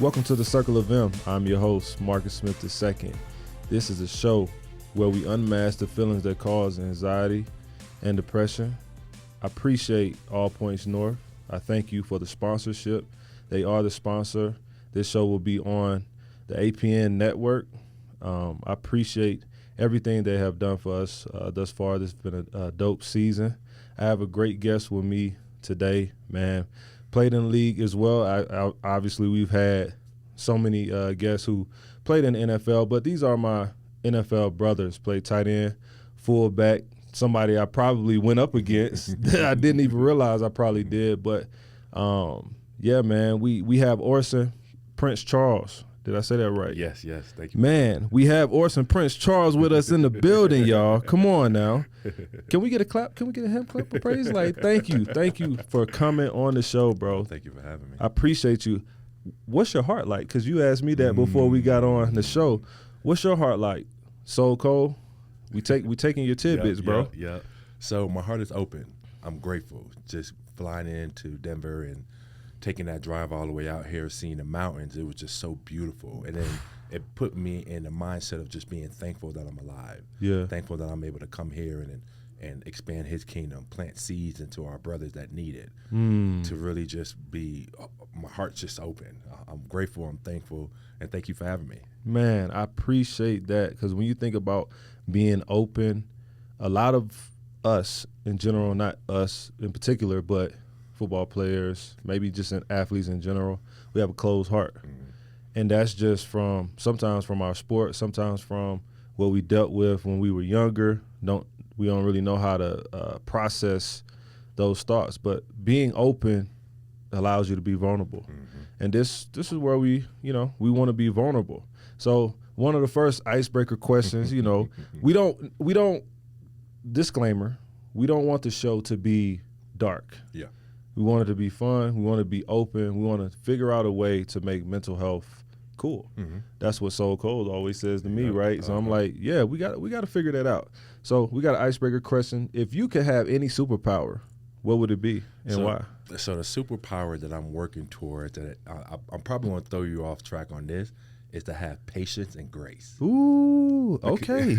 Welcome to the Circle of M. I'm your host, Marcus Smith II. This is a show where we unmask the feelings that cause anxiety and depression. I appreciate All Points North. I thank you for the sponsorship. They are the sponsor. This show will be on the APN network. I appreciate everything they have done for us thus far. This has been a dope season. I have a great guest with me today, man. Played in the league as well. I obviously, we've had so many guests who played in the NFL, but these are my NFL brothers. Played tight end, fullback, somebody I probably went up against that I didn't even realize I probably did. But, yeah, man, we have Orson Prince Charles. Did I say that right? Yes, thank you. Man, we have Orson Prince Charles with us in the building, y'all. Come on now. Can we get a clap? Can we get a hand clap of praise? Like, thank you for coming on the show, bro. Thank you for having me. I appreciate you. What's your heart like? Because you asked me that before we got on the show. What's your heart like? So cold. We taking your tidbits, bro. Yeah. So my heart is open. I'm grateful. Just flying into Denver and taking that drive all the way out here, seeing the mountains, it was just so beautiful. And then it put me in the mindset of just being thankful that I'm alive. Yeah. Thankful that I'm able to come here and expand his kingdom, plant seeds into our brothers that need it. To really just be, my heart's just open. I'm grateful, I'm thankful, and thank you for having me. Man, I appreciate that, because when you think about being open, a lot of us in general, not us in particular, but football players, maybe just in athletes in general, we have a closed heart. And that's just sometimes from our sport, sometimes from what we dealt with when we were younger. We don't really know how to process those thoughts. But being open allows you to be vulnerable. And this is where we want to be vulnerable. So one of the first icebreaker questions, we don't disclaimer, we don't want the show to be dark. Yeah. We want it to be fun. We want to be open. We want to figure out a way to make mental health cool. That's what Soul Cold always says to me, right? So I'm like, yeah, we got to figure that out. So we got an icebreaker question. If you could have any superpower, what would it be and why? So the superpower that I'm working towards, that I'm probably going to throw you off track on this, is to have patience and grace. Ooh, okay.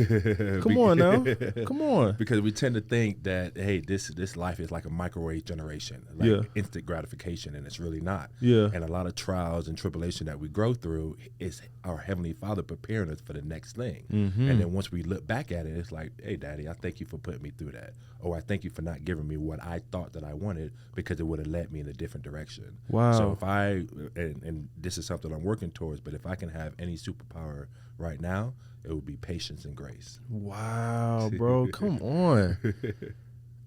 Come on now. Come on. Because we tend to think that, hey, this life is like a microwave generation, like instant gratification, and it's really not. Yeah. And a lot of trials and tribulation that we grow through is our Heavenly Father preparing us for the next thing. And then once we look back at it, it's like, hey, Daddy, I thank you for putting me through that. Or I thank you for not giving me what I thought that I wanted, because it would have led me in a different direction. Wow. So if and this is something I'm working towards, but if I can have any superpower right now, it would be patience and grace. Wow, bro. Come on.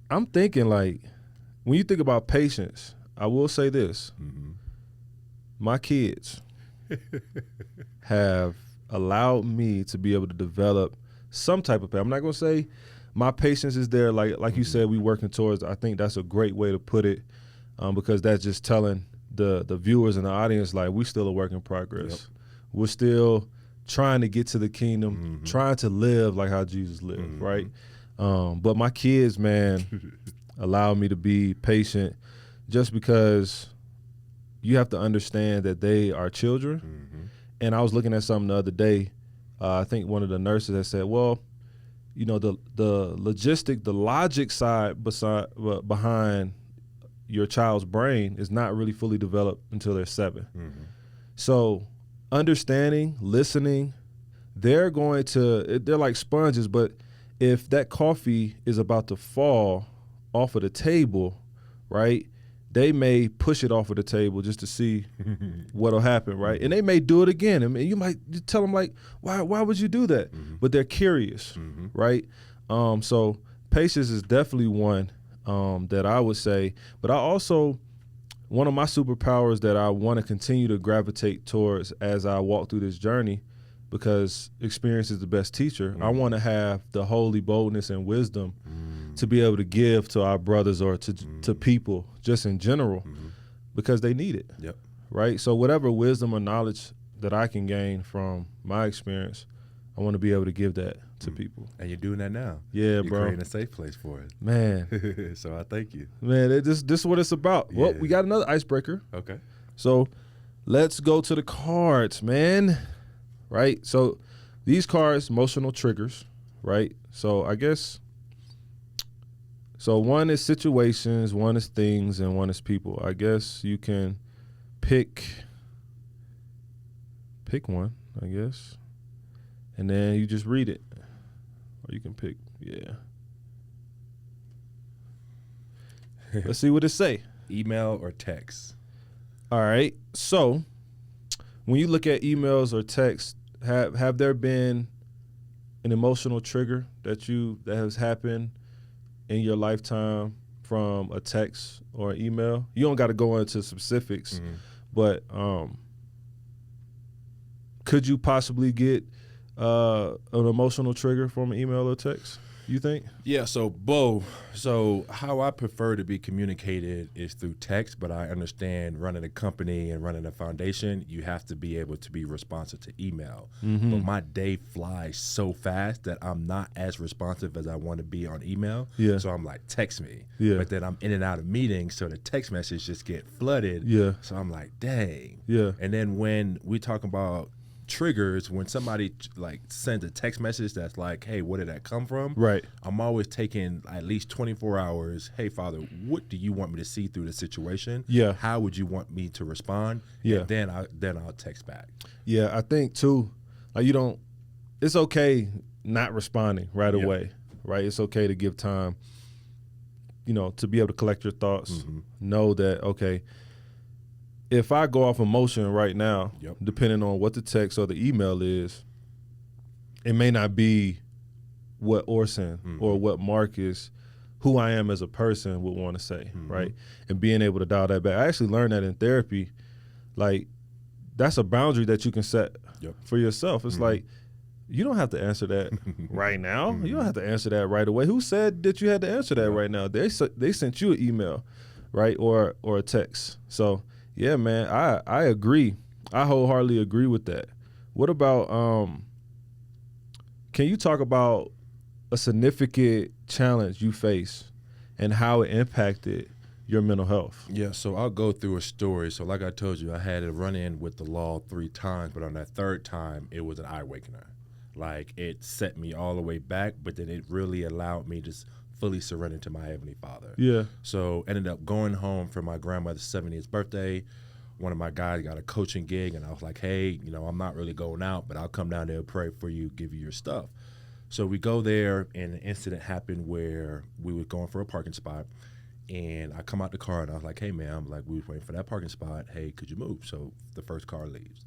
I'm thinking, like, when you think about patience, I will say this. My kids have allowed me to be able to develop some type of, I'm not going to say my patience is there, like you said, we working towards. I think that's a great way to put it, because that's just telling the viewers and the audience, like, we still a work in progress. Yep. We're still trying to get to the kingdom, trying to live like how Jesus lived, right? But my kids, man, allow me to be patient, just because you have to understand that they are children. And I was looking at something the other day. I think one of the nurses had said, well, the logic side behind your child's brain is not really fully developed until they're 7. So understanding, listening, they're like sponges, but if that coffee is about to fall off of the table, right, they may push it off of the table just to see what'll happen, right? And they may do it again. I mean, you might tell them, like, why would you do that? But they're curious, right? So patience is definitely one that I would say. But one of my superpowers that I want to continue to gravitate towards as I walk through this journey, because experience is the best teacher, I want to have the holy boldness and wisdom to be able to give to our brothers or to people just in general, because they need it. Yep. Right? So whatever wisdom or knowledge that I can gain from my experience, I want to be able to give that to people. And you're doing that now. Yeah, you're bro. Creating a safe place for it. Man. So I thank you. Man, this is what it's about. Yeah. Well, we got another icebreaker. Okay. So let's go to the cards, man. Right? So these cards, emotional triggers, right? So I guess, so one is situations, one is things, and one is people. I guess you can pick one, I guess, and then you just read it. Or you can pick, yeah. Let's see what it say. Email or text? All right. So when you look at emails or text, have there been an emotional trigger that has happened in your lifetime from a text or an email? You don't got to go into specifics, but could you possibly get an emotional trigger from an email or text, you think? Yeah, so Bo, how I prefer to be communicated is through text, but I understand running a company and running a foundation, you have to be able to be responsive to email. But my day flies so fast that I'm not as responsive as I want to be on email. Yeah. So I'm like, text me. Yeah. But then I'm in and out of meetings, so the text message just get flooded. Yeah. So I'm like, dang. Yeah. And then when we talk about triggers, when somebody like sends a text message that's like, hey, where did that come from? Right. I'm always taking at least 24 hours. Hey, Father, what do you want me to see through the situation? Yeah. How would you want me to respond? Yeah. And then I'll text back. Yeah, I think too, like it's okay not responding right away, right? It's okay to give time, to be able to collect your thoughts, know that, okay, if I go off emotion right now, depending on what the text or the email is, it may not be what Orson or what Marcus, who I am as a person, would want to say, right? And being able to dial that back. I actually learned that in therapy. Like, that's a boundary that you can set for yourself. It's like, you don't have to answer that right now. You don't have to answer that right away. Who said that you had to answer that right now? They sent you an email, right, or a text. So, yeah, man, I agree. I wholeheartedly agree with that. What about, can you talk about a significant challenge you face and how it impacted your mental health? Yeah, so I'll go through a story. So like I told you, I had a run-in with the law 3 times, but on that 3rd time, it was an eye-awakener. Like, it set me all the way back, but then it really allowed me to fully surrender to my Heavenly Father. Yeah. So ended up going home for my grandmother's 70th birthday. One of my guys got a coaching gig, and I was like, hey, I'm not really going out, but I'll come down there and pray for you, give you your stuff. So we go there, and an incident happened where we were going for a parking spot, and I come out the car, and I was like, hey, man, we was waiting for that parking spot. Hey, could you move? So the first car leaves.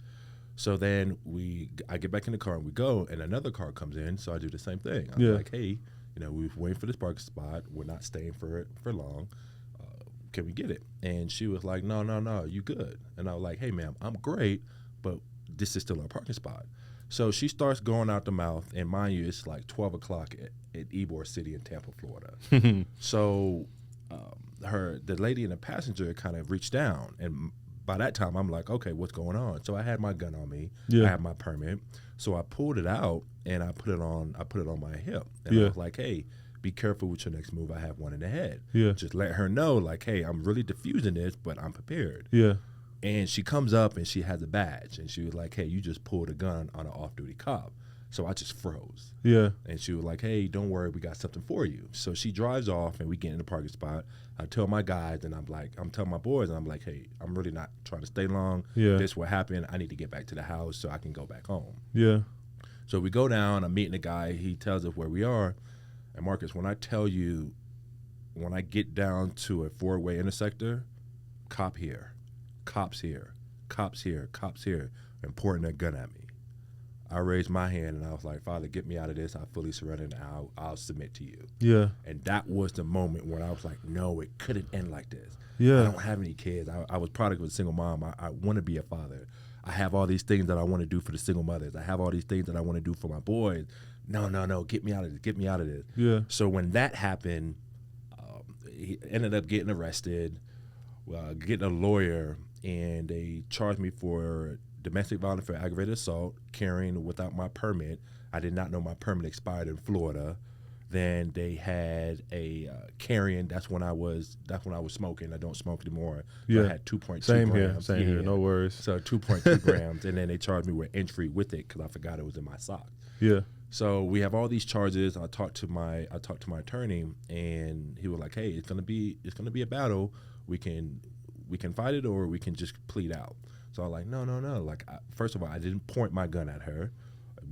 So then I get back in the car, and we go, and another car comes in, so I do the same thing. I'm like, hey, we were waiting for this parking spot. We're not staying for long. Can we get it? And she was like, no, you good. And I was like, hey, ma'am, I'm great, but this is still our parking spot. So she starts going out the mouth, and mind you, it's like 12 o'clock at Ybor City in Tampa, Florida. So the lady and the passenger kind of reached down, and by that time, I'm like, okay, what's going on? So I had my gun on me. I had my permit. So I pulled it out, and I put it on my hip. And I was like, hey, be careful with your next move. I have one in the head. Yeah. Just let her know, like, hey, I'm really diffusing this, but I'm prepared. Yeah. And she comes up, and she has a badge, and she was like, hey, you just pulled a gun on an off-duty cop. So I just froze. Yeah. And she was like, hey, don't worry, we got something for you. So she drives off, and we get in the parking spot. I tell my guys, and I'm telling my boys, and I'm like, hey, I'm really not trying to stay long. Yeah. This what happened. I need to get back to the house so I can go back home. Yeah. So we go down. I'm meeting the guy. He tells us where we are. And Marcus, when I tell you, when I get down to a 4-way intersector, cop here, cops here, cops here, cops here, and pointing a gun at me. I raised my hand, and I was like, Father, get me out of this. I fully surrender, and I'll submit to you. Yeah. And that was the moment when I was like, no, it couldn't end like this. Yeah. I don't have any kids. I was product of a single mom. I want to be a father. I have all these things that I want to do for the single mothers. I have all these things that I want to do for my boys. No, get me out of this. Get me out of this. Yeah. So when that happened, he ended up getting arrested, getting a lawyer, and they charged me for domestic violence for aggravated assault, carrying without my permit. I did not know my permit expired in Florida. Then they had a carrying. That's when I was smoking. I don't smoke anymore. So I had 2.2 Same grams. Same here. No worries. So 2.2 grams, and then they charged me with entry with it because I forgot it was in my sock. Yeah. So we have all these charges. I talked to my attorney, and he was like, "Hey, it's gonna be a battle. We can fight it, or we can just plead out." So I'm like, no. Like, first of all, I didn't point my gun at her.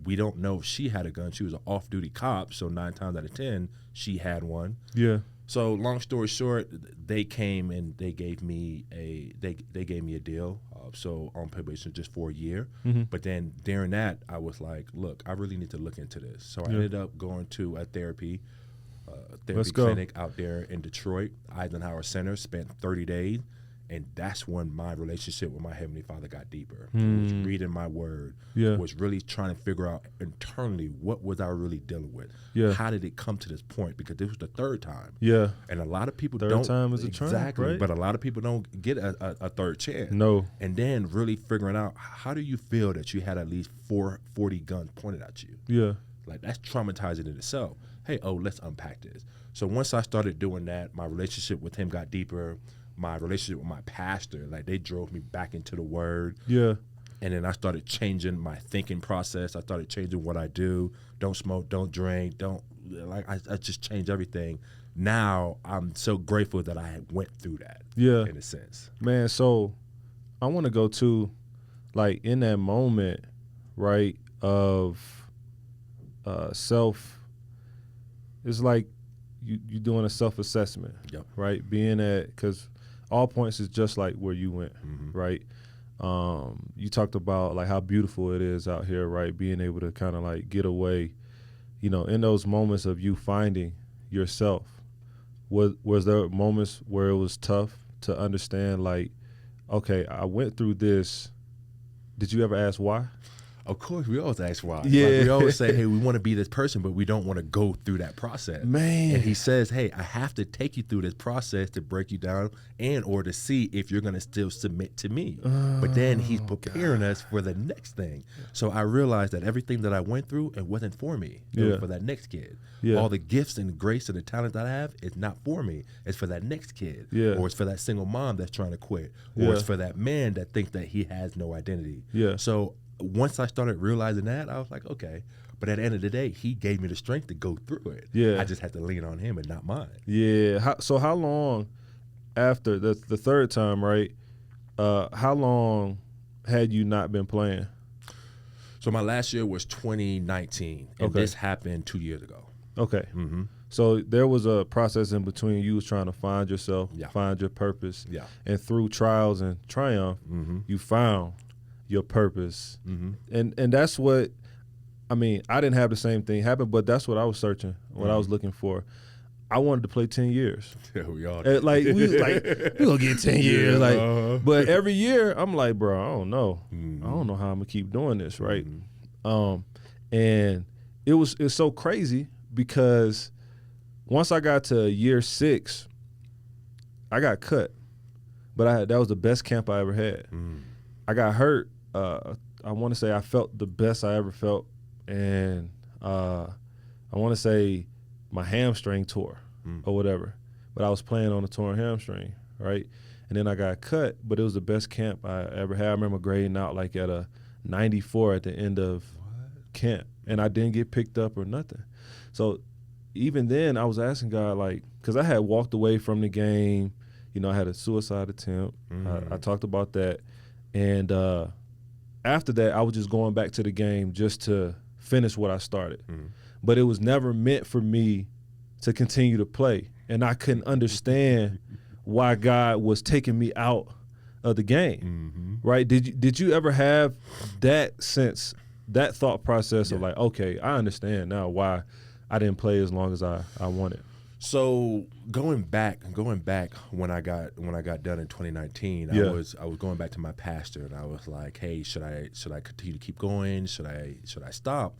We don't know if she had a gun. She was an off-duty cop, so 9 times out of 10, she had one. Yeah. So long story short, they came and they gave me a deal. So on probation just for a year. Mm-hmm. But then during that, I was like, look, I really need to look into this. So I ended up going to a therapy clinic out there in Detroit, Eisenhower Center. Spent 30 days. And that's when my relationship with my Heavenly Father got deeper. It was reading my word. Was really trying to figure out internally what was I really dealing with. How did it come to this point? Because this was the third time. And a lot of people don't. Third time is a charm, right? But a lot of people don't get a third chance. No. And then really figuring out, how do you feel that you had at least 40 guns pointed at you? Yeah. Like, that's traumatizing in itself. Hey, let's unpack this. So once I started doing that, my relationship with him got deeper. My relationship with my pastor, like, they drove me back into the word. Yeah. And then I started changing my thinking process. I started changing what I do. Don't smoke, don't drink, I just changed everything. Now I'm so grateful that I went through that. Yeah. In a sense. Man, so I want to go to, like, in that moment, right, of self, it's like you doing a self-assessment, right? Being at, because all points is just like where you went, right? You talked about, like, how beautiful it is out here, right? Being able to kind of, like, get away, in those moments of you finding yourself. Was there moments where it was tough to understand, like, okay, I went through this. Did you ever ask why? Of course, we always ask why. Yeah. Like, we always say, hey, we want to be this person, but we don't want to go through that process. Man. And he says, hey, I have to take you through this process to break you down or to see if you're going to still submit to me. But then he's preparing us for the next thing. So I realized that everything that I went through, it wasn't for me. It was for that next kid. All the gifts and the grace and the talent that I have, it's not for me. It's for that next kid. Or it's for that single mom that's trying to quit. Or it's for that man that thinks that he has no identity. So once I started realizing that, I was like, okay. But at the end of the day, he gave me the strength to go through it. I just had to lean on him and not mine. So how long after the third time, right? How long had you not been playing? So my last year was 2019, and this happened 2 years ago. Okay. So there was a process in between. You was trying to find yourself, find your purpose. And through trials and triumph, you found your purpose. And that's what, I mean, I didn't have the same thing happen, but that's what I was searching, what I was looking for. I wanted to play 10 years. We all did. Like, we was like, we gonna get 10 years. Like, but every year I'm like, bro, I don't know. I don't know how I'm gonna keep doing this, right? And it's so crazy because once I got to year 6, I got cut. But that was the best camp I ever had. I got hurt. I want to say I felt the best I ever felt, and I want to say my hamstring tore or whatever. But I was playing on a torn hamstring, right? And then I got cut, but it was the best camp I ever had. I remember grading out like at a 94 at the end of camp, and I didn't get picked up or nothing. So even then, I was asking God, like, because I had walked away from the game. I had a suicide attempt. I talked about that. And after that, I was just going back to the game just to finish what I started. But it was never meant for me to continue to play. And I couldn't understand why God was taking me out of the game, right? Did you ever have that sense, that thought process of like, okay, I understand now why I didn't play as long as I wanted? So going back when I got done in 2019, I was going back to my pastor, and I was like, hey, should I continue to keep going? Should I stop?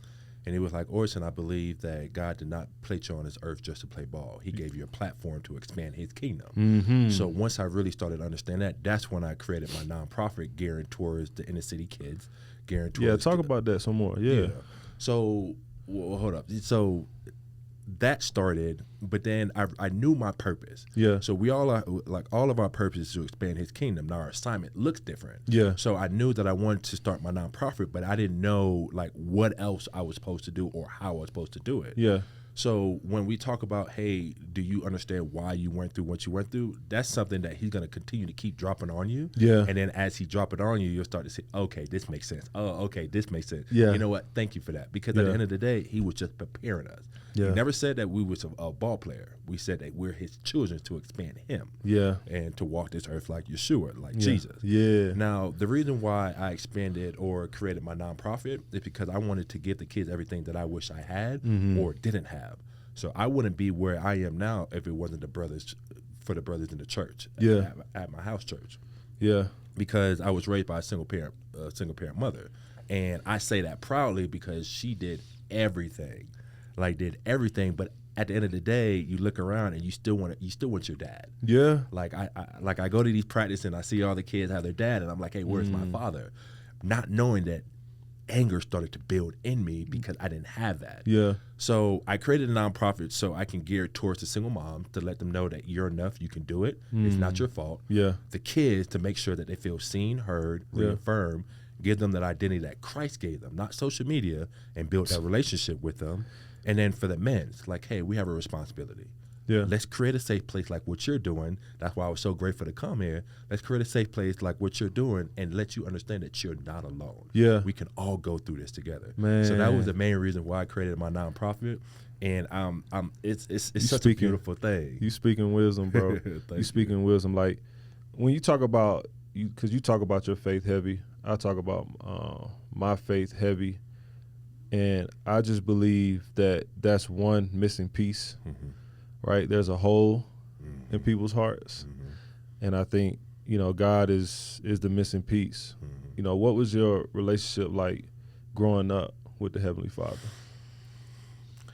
And he was like, Orson, I believe that God did not place you on this earth just to play ball. He gave you a platform to expand his kingdom. So once I really started to understand that, that's when I created my nonprofit geared towards the inner city kids. Geared towards talk about that some more. So hold up. So that started, but then I knew my purpose. Yeah. So we all are, like, all of our purpose is to expand his kingdom. Now our assignment looks different. Yeah. So I knew that I wanted to start my nonprofit, but I didn't know like what else I was supposed to do or how I was supposed to do it. Yeah. So when we talk about, hey, do you understand why you went through what you went through? That's something that he's going to continue to keep dropping on you. Yeah. And then as he drop it on you, you'll start to say, okay, this makes sense. Oh, okay, this makes sense. Yeah. You know what? Thank you for that. Because at the end of the day, he was just preparing us. Yeah. He never said that we was a ball player. We said that we're his children to expand him. Yeah. And to walk this earth like Yeshua, like Jesus. Yeah. Now, the reason why I expanded or created my nonprofit is because I wanted to give the kids everything that I wish I had or didn't have. So I wouldn't be where I am now if it wasn't the brothers in the church. Yeah. At my house church. Yeah. Because I was raised by a single parent mother, and I say that proudly because she did everything. But at the end of the day, you look around and you still want your dad. Yeah. Like I go to these practices and I see all the kids have their dad, and I'm like, hey, where's my father? Not knowing that anger started to build in me because I didn't have that. Yeah. So I created a nonprofit so I can gear towards the single mom to let them know that you're enough, you can do it. It's not your fault. Yeah. The kids to make sure that they feel seen, heard, reaffirmed, give them that identity that Christ gave them, not social media, and build that relationship with them. And then for the men, it's like, hey, we have a responsibility. Yeah. Let's create a safe place like what you're doing. That's why I was so grateful to come here. Let's create a safe place like what you're doing and let you understand that you're not alone. Yeah. We can all go through this together. Man. So that was the main reason why I created my nonprofit. And it's such a beautiful thing. You speaking wisdom, bro. you speaking wisdom. Like when you talk about because you talk about your faith heavy, I talk about my faith heavy, and I just believe that that's one missing piece. Right? There's a hole in people's hearts. And I think, God is the missing piece. What was your relationship like growing up with the Heavenly Father?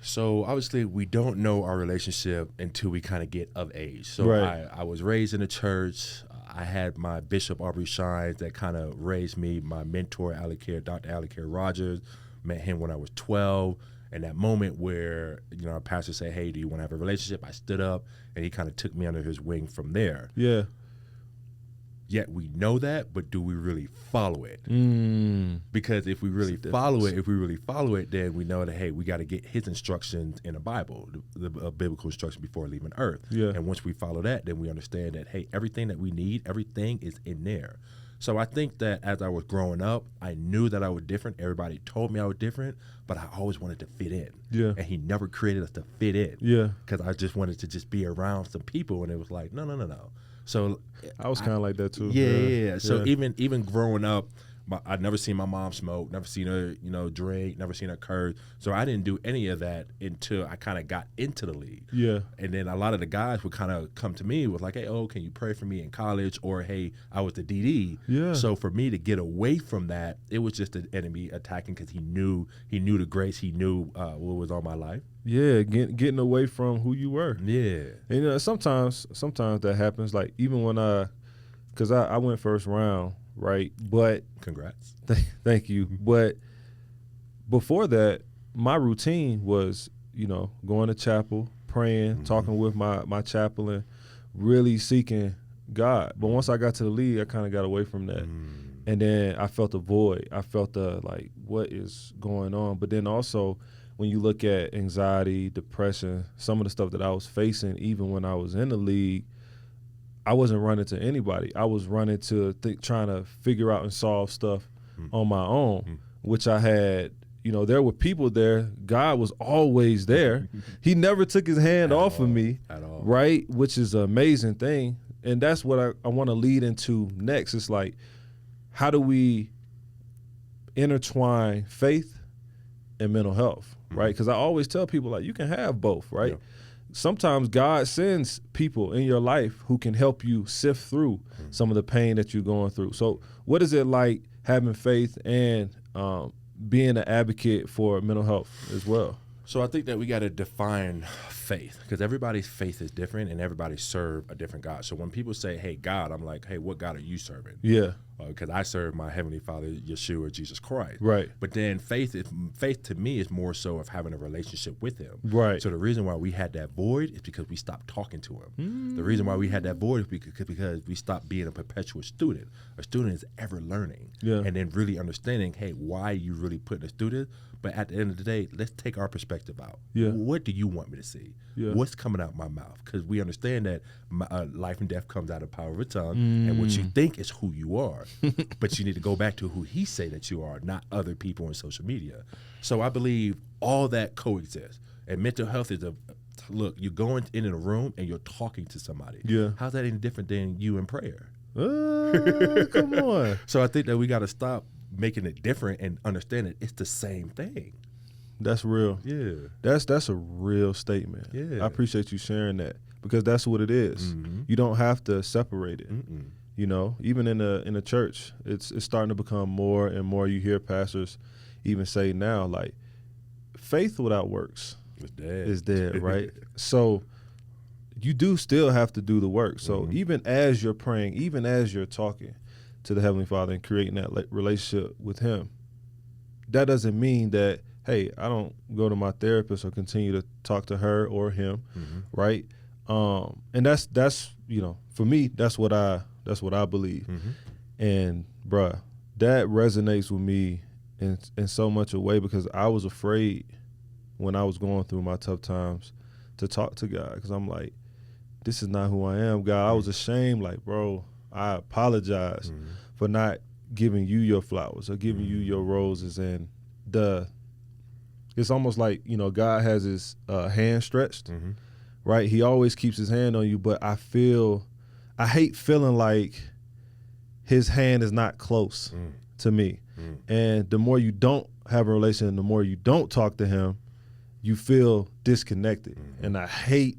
So obviously we don't know our relationship until we kind of get of age. So right. I was raised in a church. I had my Bishop Aubrey Shines that kind of raised me, my mentor, Dr. Alicare Rogers. Met him when I was 12. And that moment where, our pastor said, hey, do you want to have a relationship? I stood up, and he kind of took me under his wing from there. Yeah. Yet we know that, but do we really follow it? Because if we really follow it, then we know that, hey, we got to get his instructions in the Bible, the biblical instruction before leaving earth. Yeah. And once we follow that, then we understand that, hey, everything that we need, everything is in there. So I think that as I was growing up, I knew that I was different. Everybody told me I was different, but I always wanted to fit in. Yeah. And he never created us to fit in. Yeah. Because I just wanted to just be around some people, and it was like, no. So I was kind of like that too. Yeah. So even growing up, I'd never seen my mom smoke, never seen her, drink, never seen her curse. So I didn't do any of that until I kind of got into the league. Yeah. And then a lot of the guys would kind of come to me with like, hey, can you pray for me in college? Or, hey, I was the DD. Yeah. So for me to get away from that, it was just the enemy attacking because he knew the grace. He knew what was on my life. Yeah, getting away from who you were. Yeah. And sometimes that happens. Like even when because I went first round. Right, but congrats. Thank you. But before that, my routine was, going to chapel, praying, talking with my chaplain, really seeking God. But once I got to the league, I kind of got away from that, and then I felt a void. I felt what is going on? But then also, when you look at anxiety, depression, some of the stuff that I was facing, even when I was in the league. I wasn't running to anybody. I was running to trying to figure out and solve stuff on my own, which I had, there were people there. God was always there. He never took his hand off of me, at all. Right? Which is an amazing thing. And that's what I want to lead into next. It's like, how do we intertwine faith and mental health, right? Because I always tell people, you can have both, right? Yeah. Sometimes God sends people in your life who can help you sift through some of the pain that you're going through. So what is it like having faith and being an advocate for mental health as well? So I think that we got to define faith because everybody's faith is different and everybody serve a different God. So when people say, hey, God, I'm like, hey, what God are you serving? Yeah. because I serve my Heavenly Father, Yeshua, Jesus Christ. Right. But then faith to me is more so of having a relationship with Him. Right. So the reason why we had that void is because we stopped talking to Him. The reason why we had that void is because we stopped being a perpetual student. A student is ever learning. Yeah. And then really understanding, hey, why are you really putting a student? But at the end of the day, let's take our perspective out. Yeah. What do you want me to see? Yeah. What's coming out my mouth? Because we understand that life and death comes out of the power of a tongue, and what you think is who you are. But you need to go back to who He say that you are, not other people on social media. So I believe all that coexists. And mental health is look, you're going in a room and you're talking to somebody. Yeah. How's that any different than you in prayer? Come on. So I think that we got to stop making it different and understand that it's the same thing. That's real. Yeah. That's a real statement. Yeah. I appreciate you sharing that, because that's what it is. Mm-hmm. You don't have to separate it. Mm-mm. You know, even in a church, it's starting to become more and more. You hear pastors even say now, like, faith without works is dead, right? So you do still have to do the work. So even as you're praying, even as you're talking to the Heavenly Father and creating that relationship with Him, that doesn't mean that, hey, I don't go to my therapist or continue to talk to her or him, right? And that's you know, for me, that's what I believe. And bruh, that resonates with me in so much a way, because I was afraid when I was going through my tough times to talk to God, because I'm like, this is not who I am, God. I was ashamed, like, bro, I apologize for not giving you your flowers or giving you your roses. And it's almost like, you know, God has His hand stretched, right? He always keeps His hand on you, but I hate feeling like His hand is not close to me. And the more you don't have a relation, the more you don't talk to Him, you feel disconnected. And I hate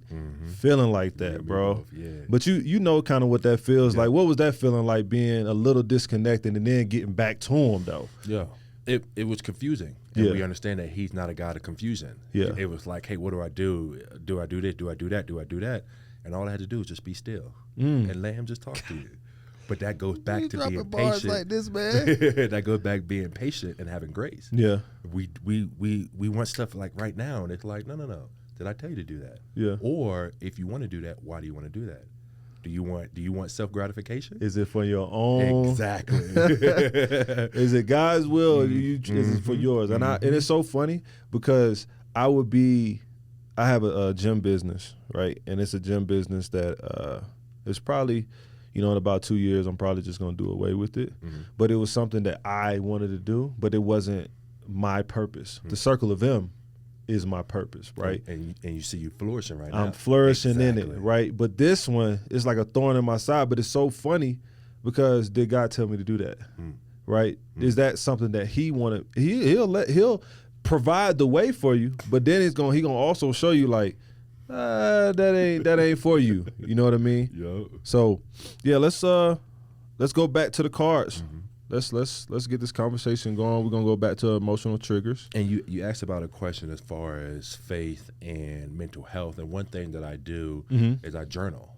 feeling like that, bro. But you know kind of what that feels like. What was that feeling like, being a little disconnected and then getting back to Him, though? Yeah. It was confusing. And we understand that He's not a God of confusion. Yeah. It was like, hey, what do I do? Do I do this? Do I do that? Do I do that? And all I had to do was just be still and let Him just talk to you. But that goes back to being patient. Like this, man. That goes back being patient and having grace. Yeah. We want stuff like right now, and it's like, no. Did I tell you to do that? Yeah. Or if you want to do that, why do you want to do that? Do you want self gratification? Is it for your own? Exactly. Is it God's will? Or is it for yours? And it's so funny, because I have a gym business, right? And it's a gym business that it's probably, you know, in about 2 years, I'm probably just going to do away with it. But it was something that I wanted to do, but it wasn't my purpose. The circle of them is my purpose, right? And you see you flourishing right now. I'm flourishing in it, right? But this one is like a thorn in my side. But it's so funny, because did God tell me to do that? Right? Is that something that He wanted? He'll provide the way for you, but then He gonna also show you, like, that ain't for you. You know what I mean? Yep. So yeah, let's go back to the cards. Let's get this conversation going. We're gonna go back to emotional triggers. And you asked about a question as far as faith and mental health. And one thing that I do is I journal.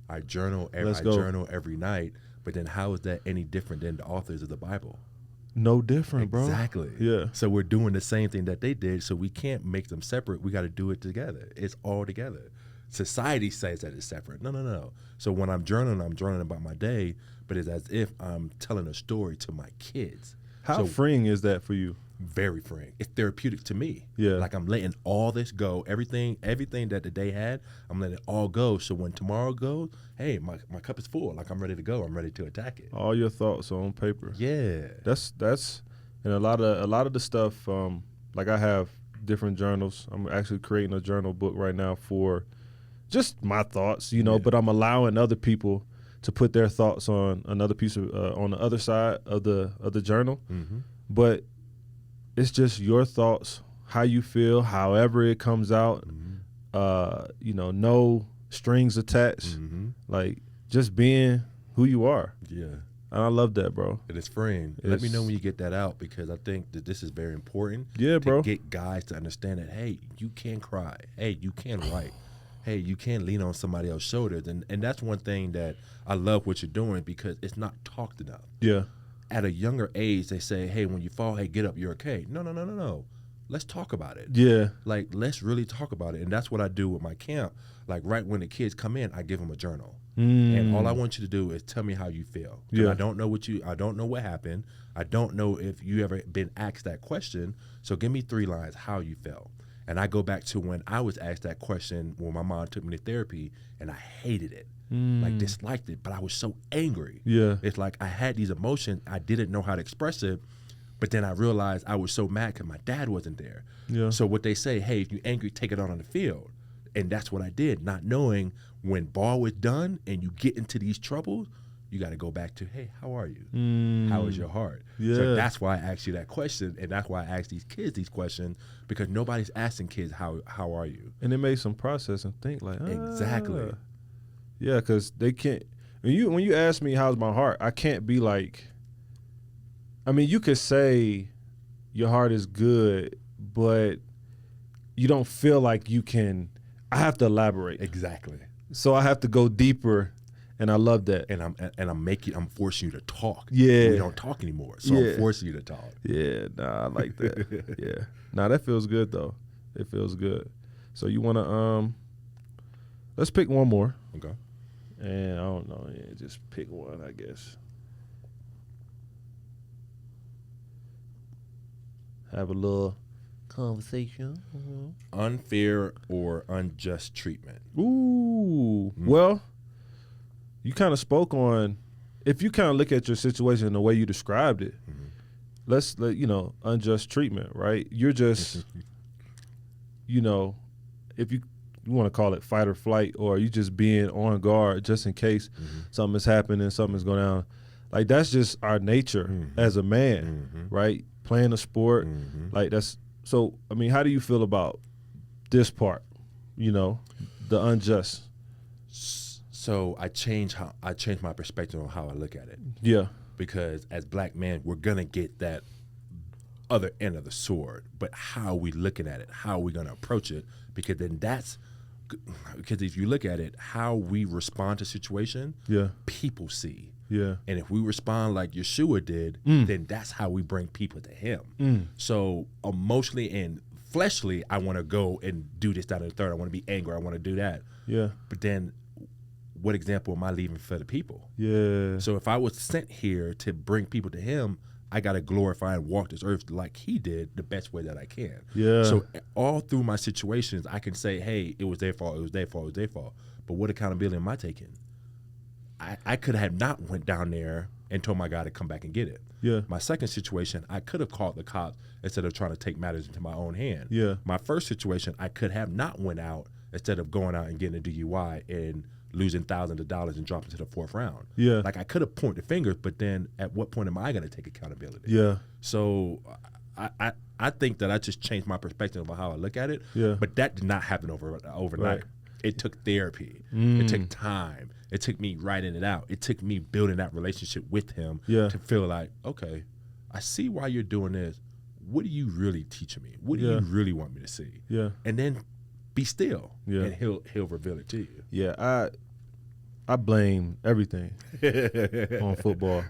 I journal every night. But then how is that any different than the authors of the Bible? No different, bro. Exactly. Yeah. So we're doing the same thing that they did. So we can't make them separate. We got to do it together. It's all together. Society says that it's separate. No. So when I'm journaling about my day, but it's as if I'm telling a story to my kids. How freeing is that for you? Very freeing. It's therapeutic to me. Yeah. Like I'm letting all this go. Everything that the day had, I'm letting it all go. So when tomorrow goes, hey, my cup is full. Like I'm ready to go. I'm ready to attack it. All your thoughts on paper. Yeah. That's and a lot of the stuff. Like I have different journals. I'm actually creating a journal book right now for just my thoughts, you know. But I'm allowing other people to put their thoughts on another piece of on the other side of the journal. But it's just your thoughts, how you feel, however it comes out. You know, no strings attached. Like just being who you are. Yeah. And I love that, bro. And it's freeing. Let me know when you get that out, because I think that this is very important. Yeah, bro. To get guys to understand that, hey, you can cry. Hey, you can write. hey, you can lean on somebody else's shoulders. And that's one thing that I love what you're doing, because it's not talked enough. Yeah. At a younger age, they say, hey, when you fall, hey, get up, you're okay. No. Let's talk about it. Yeah. Like, let's really talk about it. And that's what I do with my camp. Like, right when the kids come in, I give them a journal. And all I want you to do is tell me how you feel. Yeah. I don't know what happened. I don't know if you ever been asked that question. So give me 3 lines how you felt. And I go back to when I was asked that question when my mom took me to therapy, and I hated it. Like, disliked it, but I was so angry. Yeah. It's like I had these emotions. I didn't know how to express it, but then I realized I was so mad because my dad wasn't there. Yeah. So what they say, hey, if you're angry, take it out on the field. And that's what I did, not knowing when ball was done and you get into these troubles, you got to go back to, hey, how are you? How is your heart? Yeah. So that's why I asked you that question, and that's why I asked these kids these questions, because nobody's asking kids, how are you? And it makes them process and think like, Exactly. Yeah, because they can't. When you ask me how's my heart, I can't be like. I mean, you could say your heart is good, but you don't feel like you can. I have to elaborate. Exactly. So I have to go deeper, and I love that. And I'm forcing you to talk. Yeah. We don't talk anymore, so Yeah. I'm forcing you to talk. Yeah, nah, I like that. Yeah, nah, that feels good though. It feels good. So you wanna let's pick one more. Okay. And I don't know, yeah, just pick one, I guess. Have a little conversation. Unfair or unjust treatment. Ooh. Well, you kind of spoke on, if you kind of look at your situation in the way you described it, let's let unjust treatment, right? You're just, if you want to call it fight or flight, or you just being on guard just in case something is happening, something's going down. Like, that's just our nature as a man, right? Playing a sport, like that's. So, I mean, how do you feel about this part? The unjust. So I changed my perspective on how I look at it. Yeah. Because as black men, we're gonna get that other end of the sword, but how are we looking at it? How are we gonna approach it? Because if you look at it, how we respond to situation, people see. Yeah. And if we respond like Yeshua did, then that's how we bring people to him. So emotionally and fleshly, I want to go and do this, that, and the third. I want to be angry. I want to do that. Yeah. But then what example am I leaving for the people? Yeah. So if I was sent here to bring people to him, I got to glorify and walk this earth like he did the best way that I can. Yeah. So all through my situations, I can say, hey, it was their fault, it was their fault, it was their fault. But what accountability am I taking? I could have not went down there and told my guy to come back and get it. Yeah. My second situation, I could have called the cops instead of trying to take matters into my own hand. Yeah. My first situation, I could have not went out instead of going out and getting a DUI and losing thousands of dollars and dropping to the 4th round. Yeah. Like, I could have pointed fingers, but then at what point am I going to take accountability? Yeah. So I think that I just changed my perspective on how I look at it. Yeah. But that did not happen overnight. Right. It took therapy. It took time. It took me writing it out. It took me building that relationship with him to feel like, okay, I see why you're doing this. What are you really teaching me? What do you really want me to see? Yeah. And then be still. Yeah. And he'll reveal it to you. Yeah. I blame everything on football.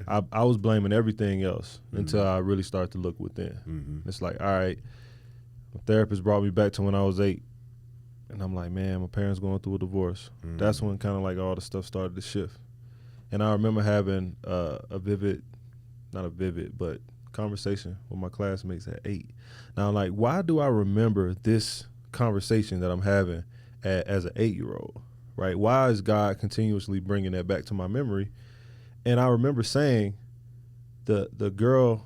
I was blaming everything else until I really started to look within. It's like, all right, my therapist brought me back to when I was 8. And I'm like, man, my parents going through a divorce. That's when kind of like all the stuff started to shift. And I remember having not a vivid, but conversation with my classmates at 8. Now, like, why do I remember this conversation that I'm having as an 8-year-old, right? Why is God continuously bringing that back to my memory? And I remember saying, the girl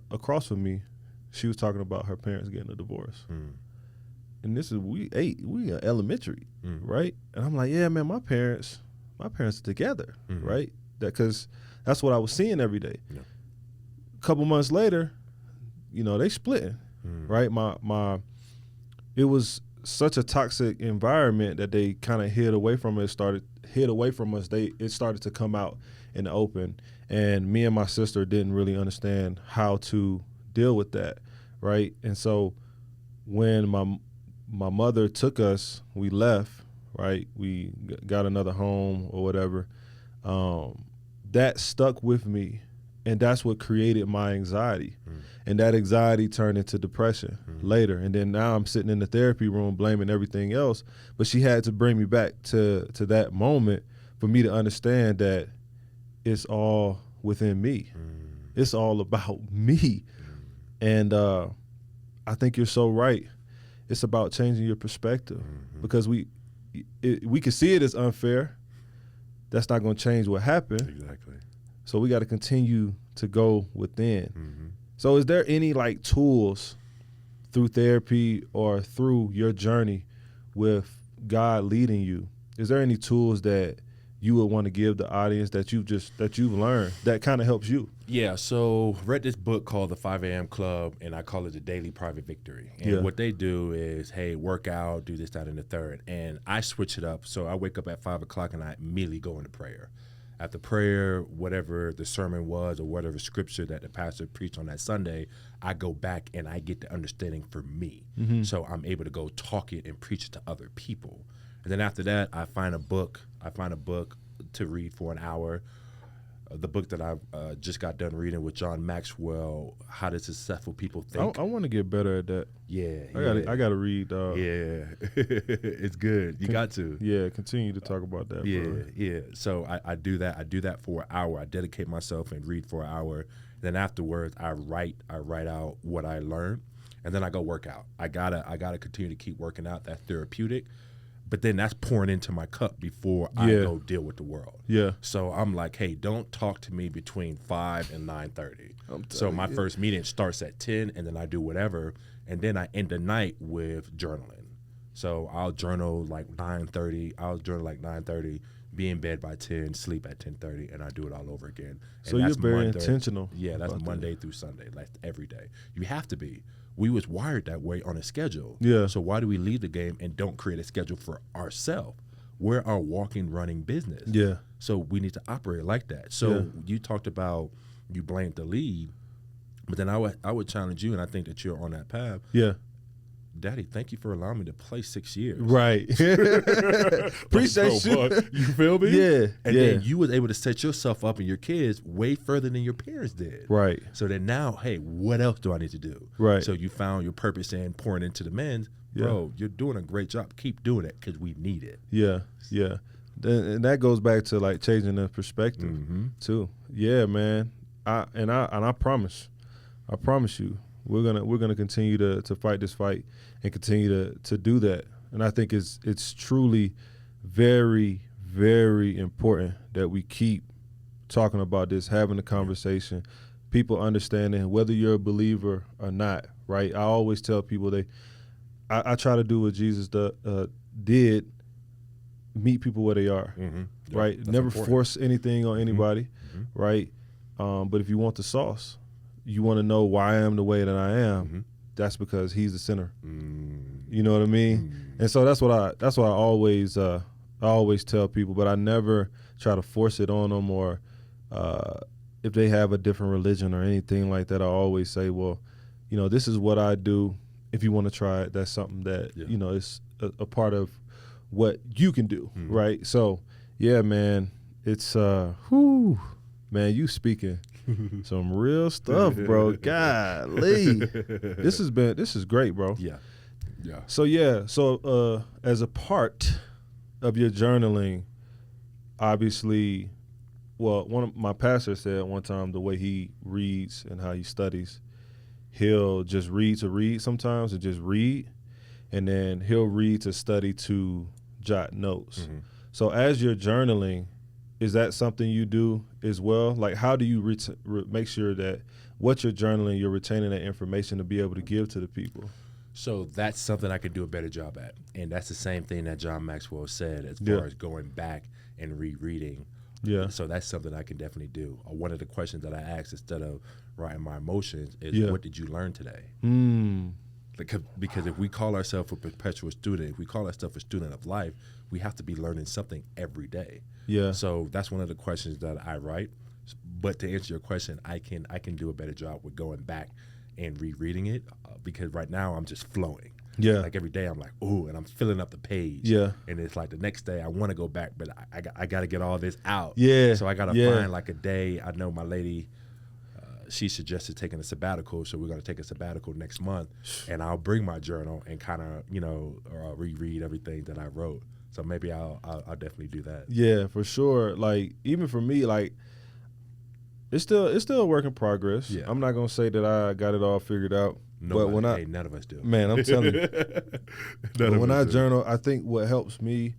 across from me, she was talking about her parents getting a divorce. And this is we are elementary, right? And I'm like, yeah, man, my parents are together, right? Because that's what I was seeing every day. Yeah. A couple months later, they splitting, right? It was such a toxic environment that they kind of hid away from us. It started to come out in the open, and me and my sister didn't really understand how to deal with that, right? And so when my mother took us, we left, right? We got another home or whatever. That stuck with me, and that's what created my anxiety. And that anxiety turned into depression later. And then now I'm sitting in the therapy room blaming everything else. But she had to bring me back to that moment for me to understand that it's all within me. It's all about me. And I think you're so right. It's about changing your perspective, because we can see it as unfair. That's not going to change what happened. Exactly. So we got to continue to go within. So is there any like tools through therapy or through your journey with God leading you? Is there any tools that you would want to give the audience that you've learned that kind of helps you? Yeah, so read this book called The 5 a.m. Club, and I call it the Daily Private Victory. And what they do is, hey, work out, do this, that, and the third. And I switch it up. So I wake up at 5 o'clock and I immediately go into prayer. After prayer, whatever the sermon was or whatever scripture that the pastor preached on that Sunday, I go back and I get the understanding for me. So I'm able to go talk it and preach it to other people. And then after that, I find a book to read for an hour. The book that I just got done reading with John Maxwell, How Do Successful People Think. I want to get better at that. Yeah. I got to read. Yeah. It's good. You got to. Yeah, continue to talk about that. Yeah, bro. yeah. So I do that. I do that for an hour. I dedicate myself and read for an hour. Then afterwards, I write out what I learned, and then I go work out. I gotta continue to keep working out. That's therapeutic. But then that's pouring into my cup before I go deal with the world. Yeah. So I'm like, hey, don't talk to me between 5 and 9:30. So my first meeting starts at 10, and then I do whatever, and then I end the night with journaling. So I'll journal like 9:30. Be in bed by 10, sleep at 10:30, and I do it all over again. So you're very intentional. Yeah, that's Monday through Sunday, like every day. You have to be. We was wired that way on a schedule. Yeah. So why do we leave the game and don't create a schedule for ourselves? We're our walking, running business. Yeah. So we need to operate like that. So you talked about you blamed the lead, but then I would challenge you, and I think that you're on that path. Yeah. Daddy, thank you for allowing me to play 6 years. Right. Appreciate you. You feel me? Yeah. And then you was able to set yourself up and your kids way further than your parents did. Right. So then now, hey, what else do I need to do? Right. So you found your purpose in pouring into the men. Bro, you're doing a great job. Keep doing it because we need it. Yeah. Yeah. And that goes back to like changing the perspective too. Yeah, man. I promise you, we're gonna continue to fight this fight and continue to do that. And I think it's truly very, very important that we keep talking about this, having the conversation, people understanding whether you're a believer or not, right? I always tell people I try to do what Jesus did, meet people where they are, right? Never important. Force anything on anybody, right? But if you want the sauce, you want to know why I am the way that I am, that's because he's the center. You know what I mean? And so that's what I always tell people, but I never try to force it on them, or if they have a different religion or anything like that, I always say, well, this is what I do. If you want to try it, that's something that, is a part of what you can do, right? So, yeah, man, it's, man, you speaking some real stuff, bro. Golly. This is great, bro. Yeah. Yeah. So as a part of your journaling, obviously, well, one of my pastors said one time the way he reads and how he studies, he'll just read to read sometimes, and just read, and then he'll read to study to jot notes. So as you're journaling, is that something you do as well? Like, how do you make sure that what you're journaling, you're retaining that information to be able to give to the people? So that's something I could do a better job at. And that's the same thing that John Maxwell said as far as going back and rereading. Yeah. So that's something I can definitely do. One of the questions that I ask instead of writing my emotions is, what did you learn today? Because if we call ourselves a perpetual student, if we call ourselves a student of life, we have to be learning something every day. Yeah. So that's one of the questions that I write. But to answer your question, I can do a better job with going back and rereading it because right now I'm just flowing. Yeah. Like every day I'm like, ooh, and I'm filling up the page. Yeah. And it's like the next day I want to go back, but I got to get all this out. Yeah. So I got to find like a day. I know my lady, she suggested taking a sabbatical, so we're going to take a sabbatical next month, and I'll bring my journal and kind of, reread everything that I wrote. So maybe I'll definitely do that. Yeah, for sure. Like, even for me, like, it's still a work in progress. Yeah. I'm not gonna say that I got it all figured out. But when none of us do. Man, I'm telling you. But when I journal, I think what helps me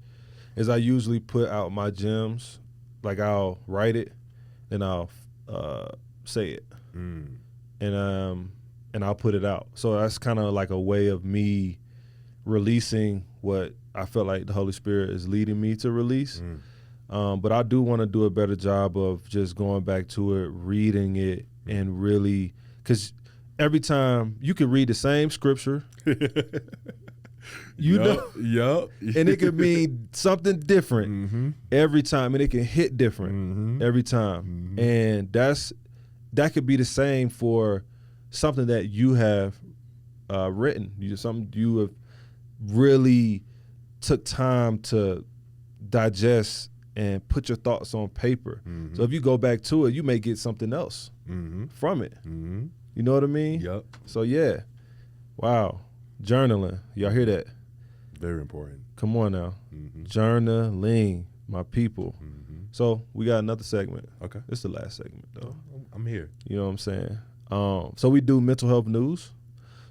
is I usually put out my gems. Like, I'll write it, and I'll say it, and I'll put it out. So that's kind of like a way of me releasing what I felt like the Holy Spirit is leading me to release. But I do want to do a better job of just going back to it, reading it, and really, because every time you can read the same scripture, and it could mean something different every time, and it can hit different every time. And that could be the same for something that you have written, something you have really took time to digest and put your thoughts on paper. So if you go back to it, you may get something else from it. You know what I mean? Yep. So yeah. Wow. Journaling. Y'all hear that? Very important. Come on now. Journaling, my people. So we got another segment. Okay. This is the last segment though. I'm here. You know what I'm saying? So we do mental health news.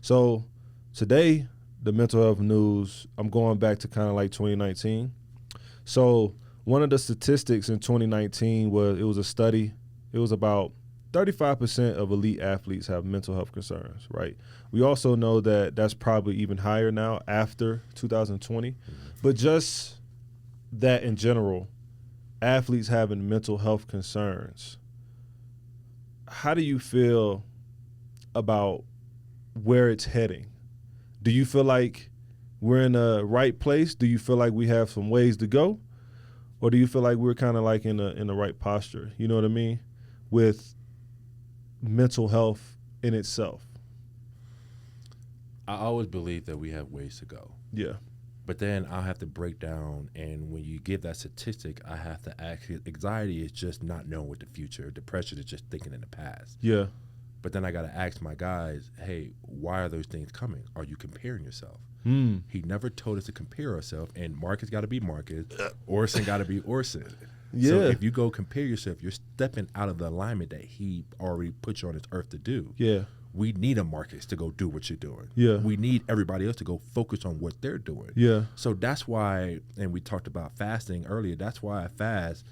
So today, the mental health news, I'm going back to kind of like 2019. So one of the statistics in 2019 was a study. It was about 35% of elite athletes have mental health concerns, right? We also know that that's probably even higher now after 2020. But just that in general, athletes having mental health concerns, how do you feel about where it's heading? Do you feel like we're in the right place? Do you feel like we have some ways to go? Or do you feel like we're kind of like in the right posture? You know what I mean? With mental health in itself. I always believe that we have ways to go. Yeah. But then I'll have to break down, and when you give that statistic, I have to ask, anxiety is just not knowing what the future, depression is just thinking in the past. Yeah. But then I got to ask my guys, hey, why are those things coming? Are you comparing yourself? He never told us to compare ourselves, and Marcus got to be Marcus, Orson got to be Orson. Yeah. So if you go compare yourself, you're stepping out of the alignment that he already put you on this earth to do. Yeah. We need a Marcus to go do what you're doing. Yeah. We need everybody else to go focus on what they're doing. Yeah. So that's why, and we talked about fasting earlier, that's why I fast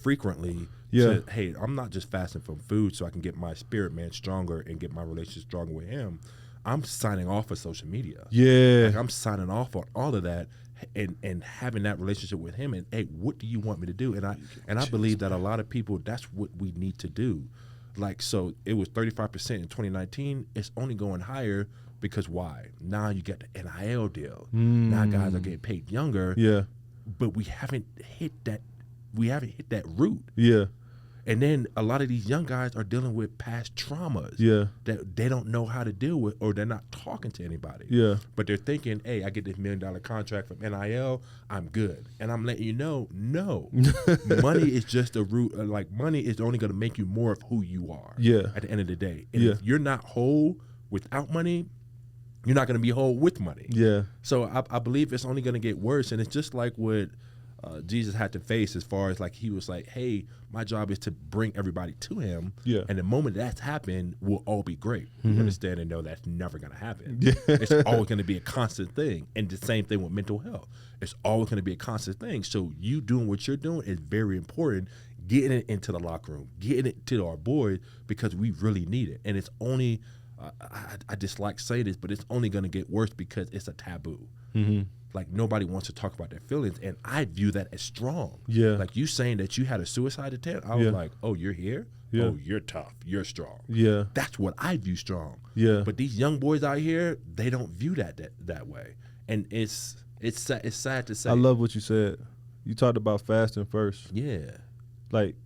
frequently. Yeah. Hey, I'm not just fasting from food so I can get my spirit man stronger and get my relationship stronger with him. I'm signing off of social media. Yeah. Like, I'm signing off on all of that and having that relationship with him. And hey, what do you want me to do? And I believe that a lot of people, that's what we need to do. Like, so it was 35% in 2019. It's only going higher because why? Now you get the NIL deal. Now guys are getting paid younger. Yeah. But we haven't hit that. We haven't hit that root. Yeah. And then a lot of these young guys are dealing with past traumas that they don't know how to deal with, or they're not talking to anybody. Yeah. But they're thinking, hey, I get this $1 million contract from NIL, I'm good. And I'm letting you know, no. Money is just a root. Like, money is only going to make you more of who you are at the end of the day. And if you're not whole without money, you're not going to be whole with money. Yeah. So I believe it's only going to get worse. And it's just like what Jesus had to face, as far as like he was like, hey, my job is to bring everybody to him. Yeah. And the moment that's happened, we'll all be great. Mm-hmm. You understand and know that's never going to happen. Yeah. It's always going to be a constant thing. And the same thing with mental health. It's always going to be a constant thing. So you doing what you're doing is very important. Getting it into the locker room, getting it to our boys, because we really need it. And it's only, I dislike saying this, but it's only going to get worse because it's a taboo. Mm-hmm. Like, nobody wants to talk about their feelings, and I view that as strong. Yeah. Like, you saying that you had a suicide attempt, I was like, oh, you're here? Yeah. Oh, you're tough. You're strong. Yeah. That's what I view strong. Yeah. But these young boys out here, they don't view that way. And it's sad to say. I love what you said. You talked about fasting first. Yeah. Like,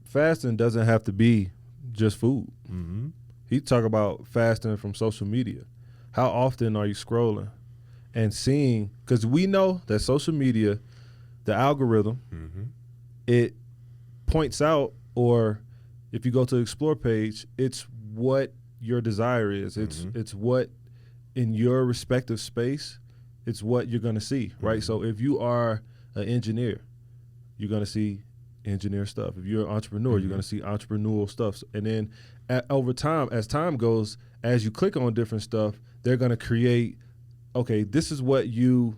fasting doesn't have to be just food. Mm-hmm. He talk about fasting from social media. How often are you scrolling? and seeing, because we know that social media, the algorithm, it points out, or if you go to the explore page, it's what your desire is. It's what in your respective space, it's what you're going to see, right? So if you are an engineer, you're going to see engineer stuff. If you're an entrepreneur, you're going to see entrepreneurial stuff. And then over time, as time goes, as you click on different stuff, they're going to create, okay, this is what you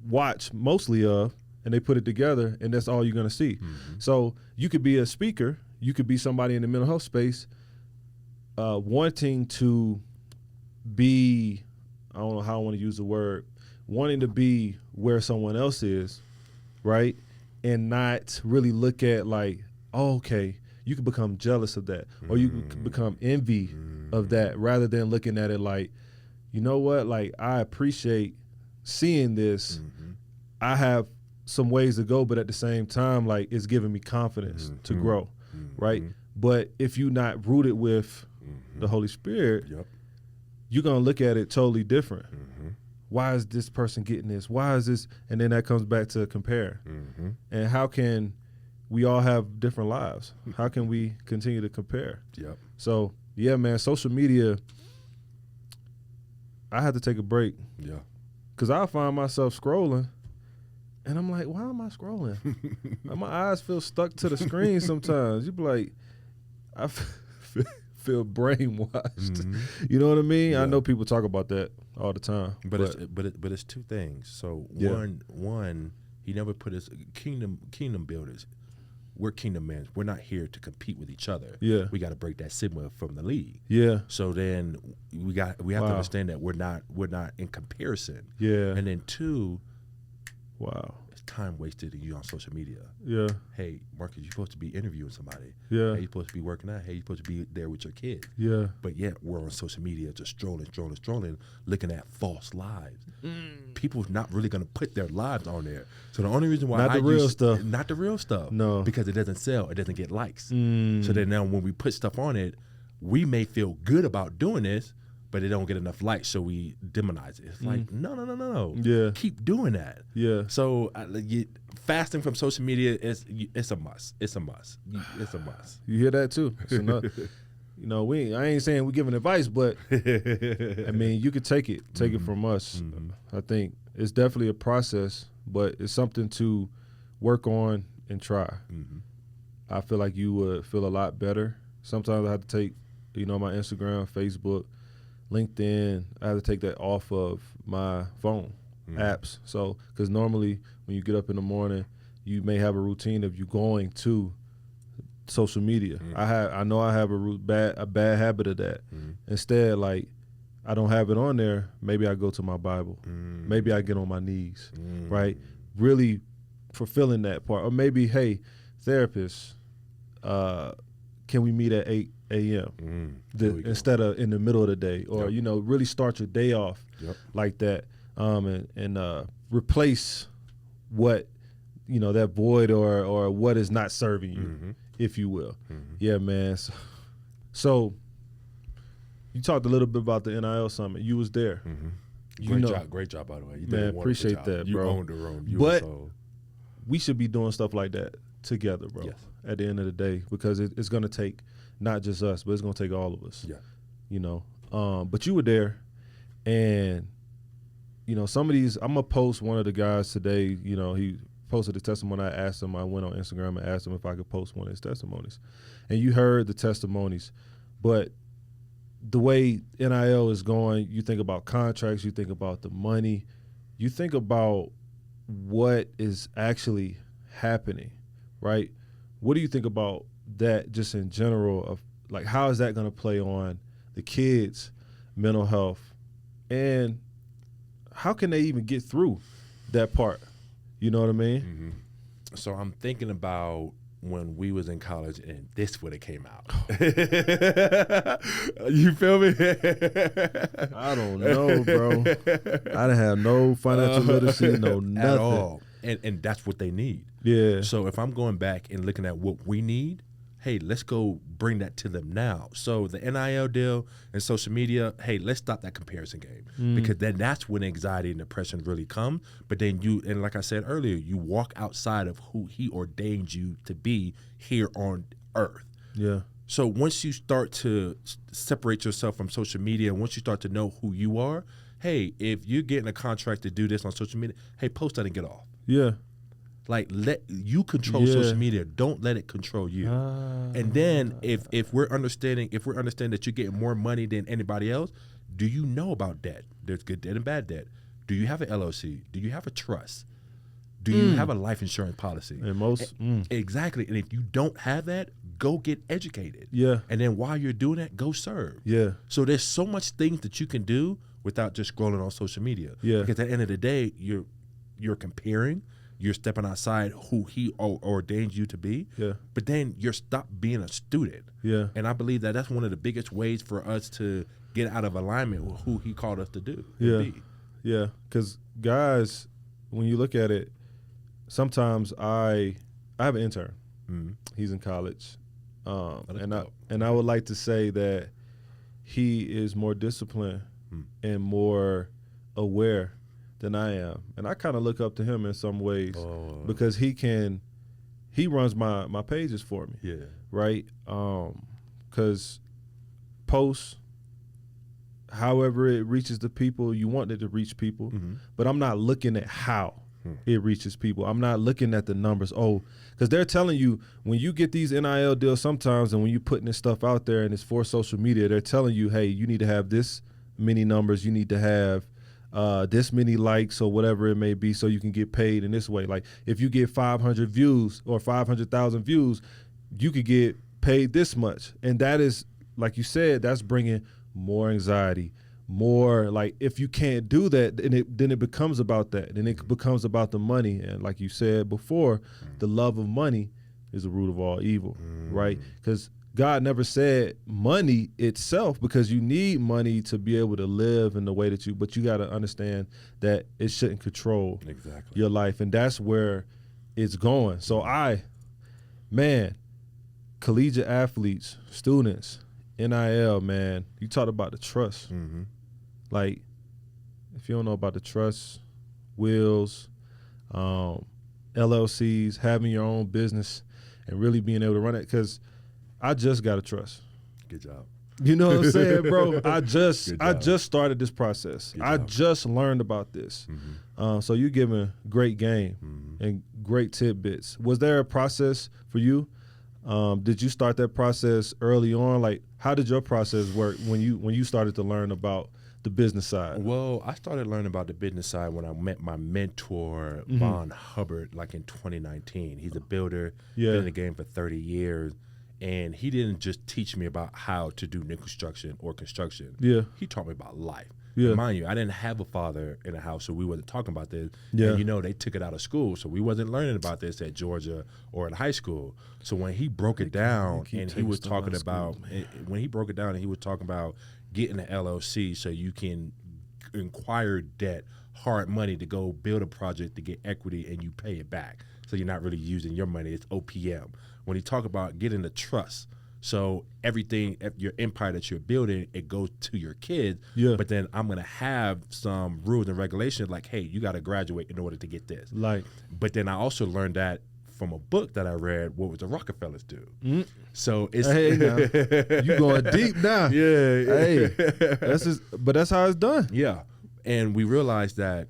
watch mostly of, and they put it together, and that's all you're going to see. So you could be a speaker, you could be somebody in the mental health space wanting to be, I don't know how I want to use the word, wanting to be where someone else is, right? And not really look at like, oh, okay, you can become jealous of that, or you can become envy of that, rather than looking at it like, you know what, like I appreciate seeing this. I have some ways to go, but at the same time, like it's giving me confidence to grow, right? But if you're not rooted with the Holy Spirit, you're going to look at it totally different. Why is this person getting this? Why is this? And then that comes back to compare. And how can we all have different lives? How can we continue to compare? So, yeah, man, social media, I had to take a break. Because I find myself scrolling, and I'm like, why am I scrolling? My eyes feel stuck to the screen sometimes. You be like, I feel brainwashed. You know what I mean? I know people talk about that all the time. But it's two things. So one, he never put us kingdom builders. We're kingdom men. We're not here to compete with each other. We got to break that stigma from the league. So then we have to understand that we're not in comparison. And then two, it's time wasted in you on social media. Hey, Marcus, you're supposed to be interviewing somebody. Hey, you're supposed to be working out. Hey, you're supposed to be there with your kids. But yet we're on social media just strolling, looking at false lives. People's not really going to put their lives on there. So the only reason why not the real stuff. No. Because it doesn't sell. It doesn't get likes. So then now when we put stuff on it, we may feel good about doing this, but it don't get enough likes, so we demonize it. It's like, no. Keep doing that. So fasting from social media it's a must. It's a must. You hear that too? You know, I ain't saying we're giving advice, but I mean, you could take it from us. I think it's definitely a process, but it's something to work on and try. I feel like you would feel a lot better. Sometimes I have to take, my Instagram, Facebook, LinkedIn, I have to take that off of my phone apps. So, because normally when you get up in the morning, you may have a routine of you going to social media. I know I have a bad habit of that. Instead, like, I don't have it on there. Maybe I go to my Bible. Maybe I get on my knees, right? Really fulfilling that part. Or maybe, hey, therapist, can we meet at 8 a.m. Instead of in the middle of the day, or really start your day off like that, and replace what that void or what is not serving you, if you will. Yeah, man. So you talked a little bit about the NIL summit. You was there. Great job, by the way. You man, appreciate that, bro. You owned the room. But we should be doing stuff like that together, bro. At the end of the day, because it's going to take not just us, but it's going to take all of us. But you were there, and some of these, I'm gonna post one of the guys today. He posted a testimony. I asked him. I went on Instagram and asked him if I could post one of his testimonies, and you heard the testimonies. But the way NIL is going, you think about contracts, you think about the money, you think about what is actually happening, right? What do you think about that just in general, of like, how is that going to play on the kids' mental health, and how can they even get through that part? You know what I mean? So I'm thinking about when we was in college and this would have came out. You feel me? I don't know, bro. I didn't have no financial literacy, no nothing. At all. And that's what they need. Yeah. So if I'm going back and looking at what we need, hey, let's go bring that to them now. So the NIL deal and social media, hey, let's stop that comparison game, because then that's when anxiety and depression really come. But then and like I said earlier, you walk outside of who he ordained you to be here on earth. Yeah. So once you start to separate yourself from social media, once you start to know who you are, hey, if you're getting a contract to do this on social media, hey, post that and get off. Yeah. Like, let you control social media. Don't let it control you. And then if we're understanding that you're getting more money than anybody else, do you know about debt? There's good debt and bad debt. Do you have an LLC? Do you have a trust? Do you have a life insurance policy? And Exactly. And if you don't have that, go get educated. Yeah. And then while you're doing that, go serve. Yeah. So there's so much things that you can do without just scrolling on social media. Yeah. Because at the end of the day, you're comparing. You're stepping outside who he ordained you to be. Yeah. But then you're stopped being a student. Yeah. And I believe that that's one of the biggest ways for us to get out of alignment with who he called us to do. Yeah. Be. Yeah. Because guys, when you look at it, sometimes I have an intern. Mm-hmm. He's in college. And dope. I would like to say that he is more disciplined and more aware than I am. And I kind of look up to him in some ways because he runs my pages for me. Yeah. Right? Because posts, however it reaches the people, you want it to reach people. Mm-hmm. But I'm not looking at how it reaches people. I'm not looking at the numbers. Because they're telling you when you get these NIL deals sometimes, and when you're putting this stuff out there and it's for social media, they're telling you, hey, you need to have this many numbers. You need to have this many likes or whatever it may be so you can get paid in this way. Like if you get 500 views or 500,000 views, you could get paid this much. And that is, like you said, that's bringing more anxiety, more like if you can't do that, then it becomes about that. Then it becomes about the money. And like you said before, the love of money is the root of all evil, right? Because God never said money itself, because you need money to be able to live in the way that but you got to understand that it shouldn't control your life. And that's where it's going. So collegiate athletes, students, NIL, man, you talked about the trust. Mm-hmm. Like, if you don't know about the trust, wills, LLCs, having your own business and really being able to run it, because I just got a trust. Good job. You know what I'm saying, bro? I just started this process. I just learned about this. Mm-hmm. So you're giving great game and great tidbits. Was there a process for you? Did you start that process early on? Like, how did your process work when you started to learn about the business side? Well, I started learning about the business side when I met my mentor, Von Hubbard, like in 2019. He's a builder, been in the game for 30 years. And he didn't just teach me about how to do new construction or construction. Yeah. He taught me about life. Yeah. And mind you, I didn't have a father in the house, so we wasn't talking about this. Yeah. And, they took it out of school, so we wasn't learning about this at Georgia or in high school. So when he broke it down and he was talking about getting an LLC so you can acquire debt, hard money to go build a project to get equity and you pay it back. So you're not really using your money, it's OPM. When he talk about getting the trust, so everything, your empire that you're building, it goes to your kids. Yeah. But then I'm gonna have some rules and regulations like, hey, you got to graduate in order to get this. But then I also learned that from a book that I read, what was the Rockefellers do? So it's now, you going deep now. Yeah. Hey, but that's how it's done. Yeah, and we realized that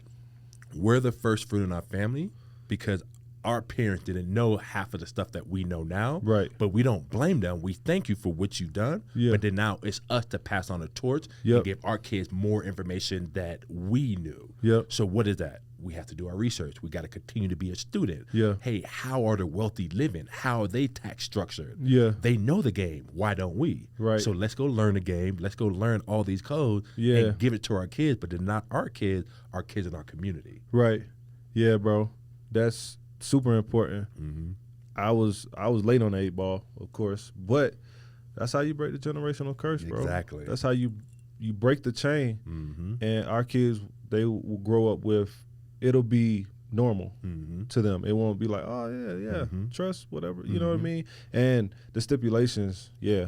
we're the first fruit in our family because our parents didn't know half of the stuff that we know now. Right. But we don't blame them. We thank you for what you've done. Yeah. But then now it's us to pass on the torch and give our kids more information that we knew. Yep. So what is that? We have to do our research. We got to continue to be a student. Yeah. Hey, how are the wealthy living? How are they tax structured? Yeah. They know the game. Why don't we? Right. So let's go learn the game. Let's go learn all these codes and give it to our kids, but then not our kids in our community. Right. Yeah, bro. That's super important. Mm-hmm. I was late on the 8 ball, of course, but that's how you break the generational curse, bro. Exactly. That's how you break the chain, and our kids, they will grow up with, it'll be normal Mm-hmm. to them. It won't be like, oh yeah, Mm-hmm. trust, whatever. You Mm-hmm. know what I mean? And the stipulations, yeah.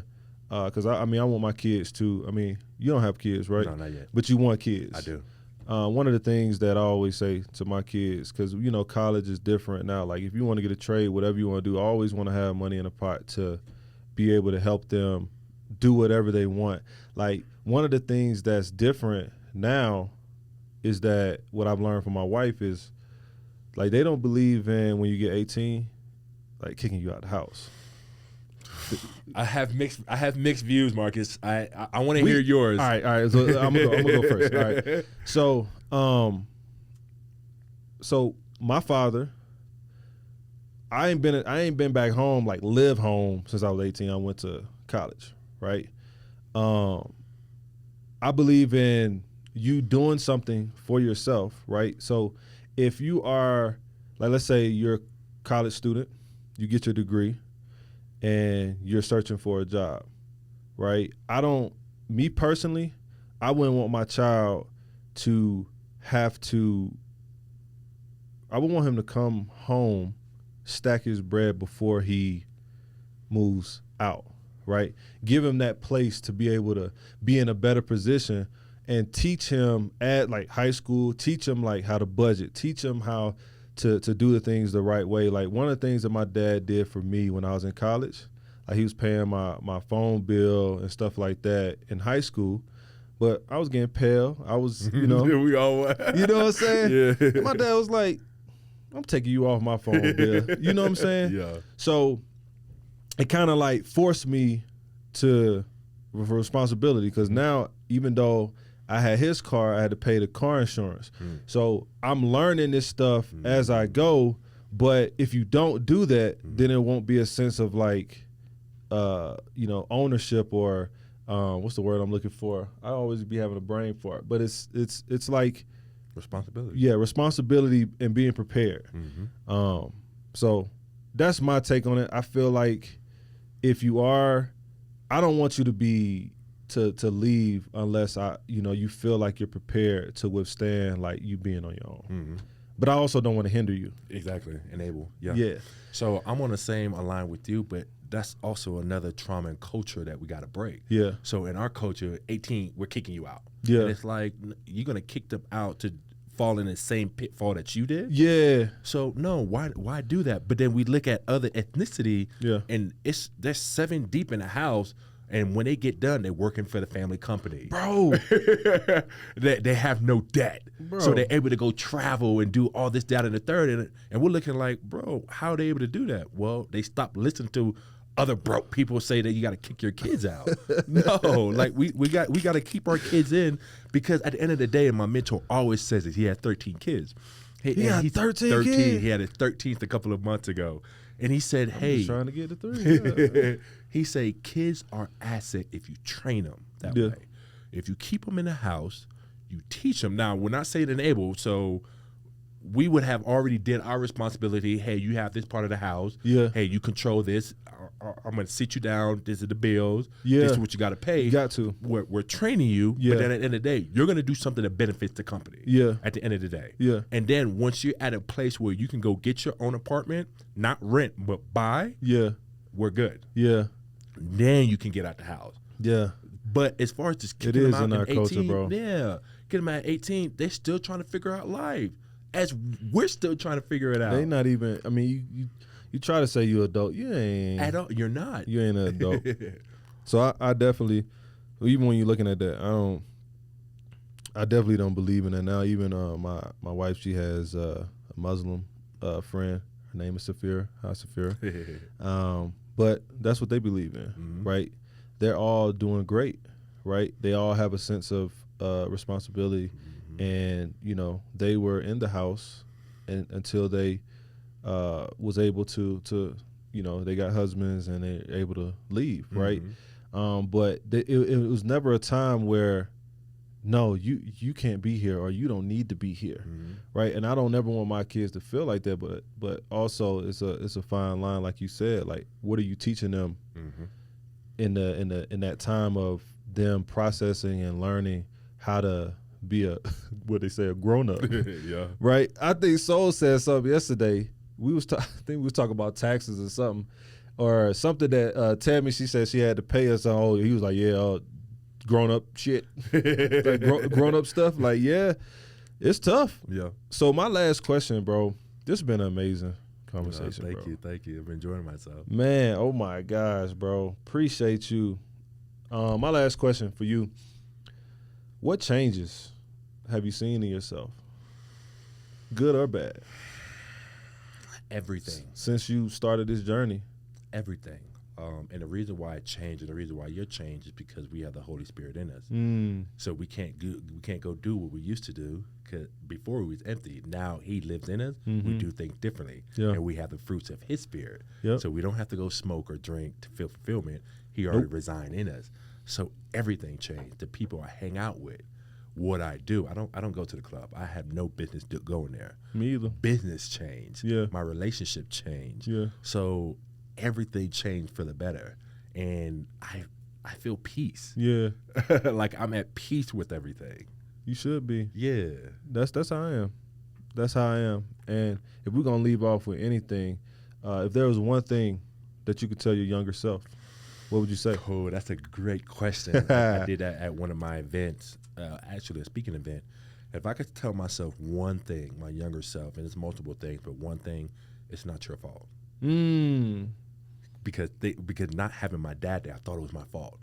Because I mean, I want my kids to. I mean, you don't have kids, right? No, not yet. But you want kids. I do. One of the things that I always say to my kids, because college is different now. Like if you want to get a trade, whatever you want to do, I always want to have money in a pot to be able to help them do whatever they want. Like one of the things that's different now is that what I've learned from my wife is like they don't believe in when you get 18, like kicking you out the house. I have mixed views, Marcus. I want to hear yours. All right. So I'm gonna go first. All right. So my father, I ain't been back home, like live home, since I was 18. I went to college, right? I believe in you doing something for yourself, right? So if you are, like, let's say you're a college student, you get your degree, and you're searching for a job, right? Me personally, I wouldn't want my child to I would want him to come home, stack his bread before he moves out, right? Give him that place to be able to be in a better position and teach him at like high school, teach him like how to budget, teach him how to do the things the right way. Like one of the things that my dad did for me when I was in college, like he was paying my phone bill and stuff like that in high school, but I was getting pale. I was, we all you know what I'm saying? Yeah. And my dad was like, I'm taking you off my phone bill. You know what I'm saying? Yeah. So it kind of like forced me to for responsibility because now even though I had his car, I had to pay the car insurance. So I'm learning this stuff as I go, but if you don't do that, then it won't be a sense of like, ownership or what's the word I'm looking for? I always be having a brain for it, but it's like responsibility. Yeah, responsibility and being prepared. Mm-hmm. So that's my take on it. I feel like if you are, I don't want you to be to leave unless you feel like you're prepared to withstand like you being on your own. Mm-hmm. But I also don't want to hinder you. Exactly. Enable. Yeah. Yeah. So I'm on the same line with you, but that's also another trauma and culture that we got to break. Yeah. So in our culture, 18, we're kicking you out. Yeah. And it's like you're going to kick them out to fall in the same pitfall that you did. Yeah. So no, why do that? But then we look at other ethnicity, and they're 7 deep in the house, and when they get done, they're working for the family company, bro. they have no debt, bro. So they're able to go travel and do all this, that, and the third, and we're looking like, bro, how are they able to do that? Well, they stopped listening to other broke people say that you got to kick your kids out. No, like we got to keep our kids in, because at the end of the day, and my mentor always says it, he had 13 kids. He had 13 kids? He had his 13th a couple of months ago. And he said, I'm hey. just trying to get to 3. Yeah. He said, kids are asset if you train them that way. If you keep them in the house, you teach them. Now, we're not saying enable, so we would have already did our responsibility. Hey, you have this part of the house. Yeah. Hey, you control this. I'm going to sit you down. This is the bills. Yeah. This is what you got to pay. You got to. We're training you, but then at the end of the day, you're going to do something that benefits the company. Yeah. At the end of the day. Yeah. And then once you're at a place where you can go get your own apartment, not rent, but buy, we're good. Yeah. Then you can get out the house. Yeah. But as far as just kicking them out in our 18, culture, bro. Yeah. Get them at 18, they're still trying to figure out life. As we're still trying to figure it out. They not even, I mean, you try to say you're adult. You ain't. At all. You're not. You ain't an adult. So I definitely, even when you're looking at that, I definitely don't believe in that now. Even my wife, she has a Muslim friend. Her name is Safira. Hi, Safira. But that's what they believe in, right? They're all doing great, right? They all have a sense of responsibility, and they were in the house until they was able to they got husbands and they're able to leave, right? But it was never a time where no, you can't be here or you don't need to be here, right? And I don't never want my kids to feel like that, but also it's a fine line, like you said. Like, what are you teaching them in that time of them processing and learning how to be a what they say, a grown up. Yeah. Right? I think Soul said something yesterday. I think we was talking about taxes or something that Tammy, she said she had to pay us on. He was like, yeah, grown up shit, like grown up stuff. Like, yeah, it's tough. Yeah. So my last question, bro. This has been an amazing conversation, Thank bro. Thank you. I've been enjoying myself. Man, oh my gosh, bro. Appreciate you. My last question for you. What changes have you seen in yourself? Good or bad? Everything. Since you started this journey. Everything. And the reason why it changed and the reason why you're changed is because we have the Holy Spirit in us. So we can't go do what we used to do, because before we was empty. Now He lives in us. We do things differently, and we have the fruits of His Spirit. So we don't have to go smoke or drink to feel fulfillment. He already resides in us. So everything changed. The people I hang out with, what I do. I don't go to the club. I have no business going there. Me either. Business changed. Yeah. My relationship changed. Yeah. So everything changed for the better, and I feel peace. Yeah. Like I'm at peace with everything. You should be. Yeah. That's how I am. That's how I am. And if we're gonna leave off with anything, if there was one thing that you could tell your younger self, what would you say? Oh, that's a great question. I did that at one of my events, actually a speaking event. If I could tell myself one thing, my younger self, and it's multiple things, but one thing, it's not your fault. Because not having my dad there, I thought it was my fault.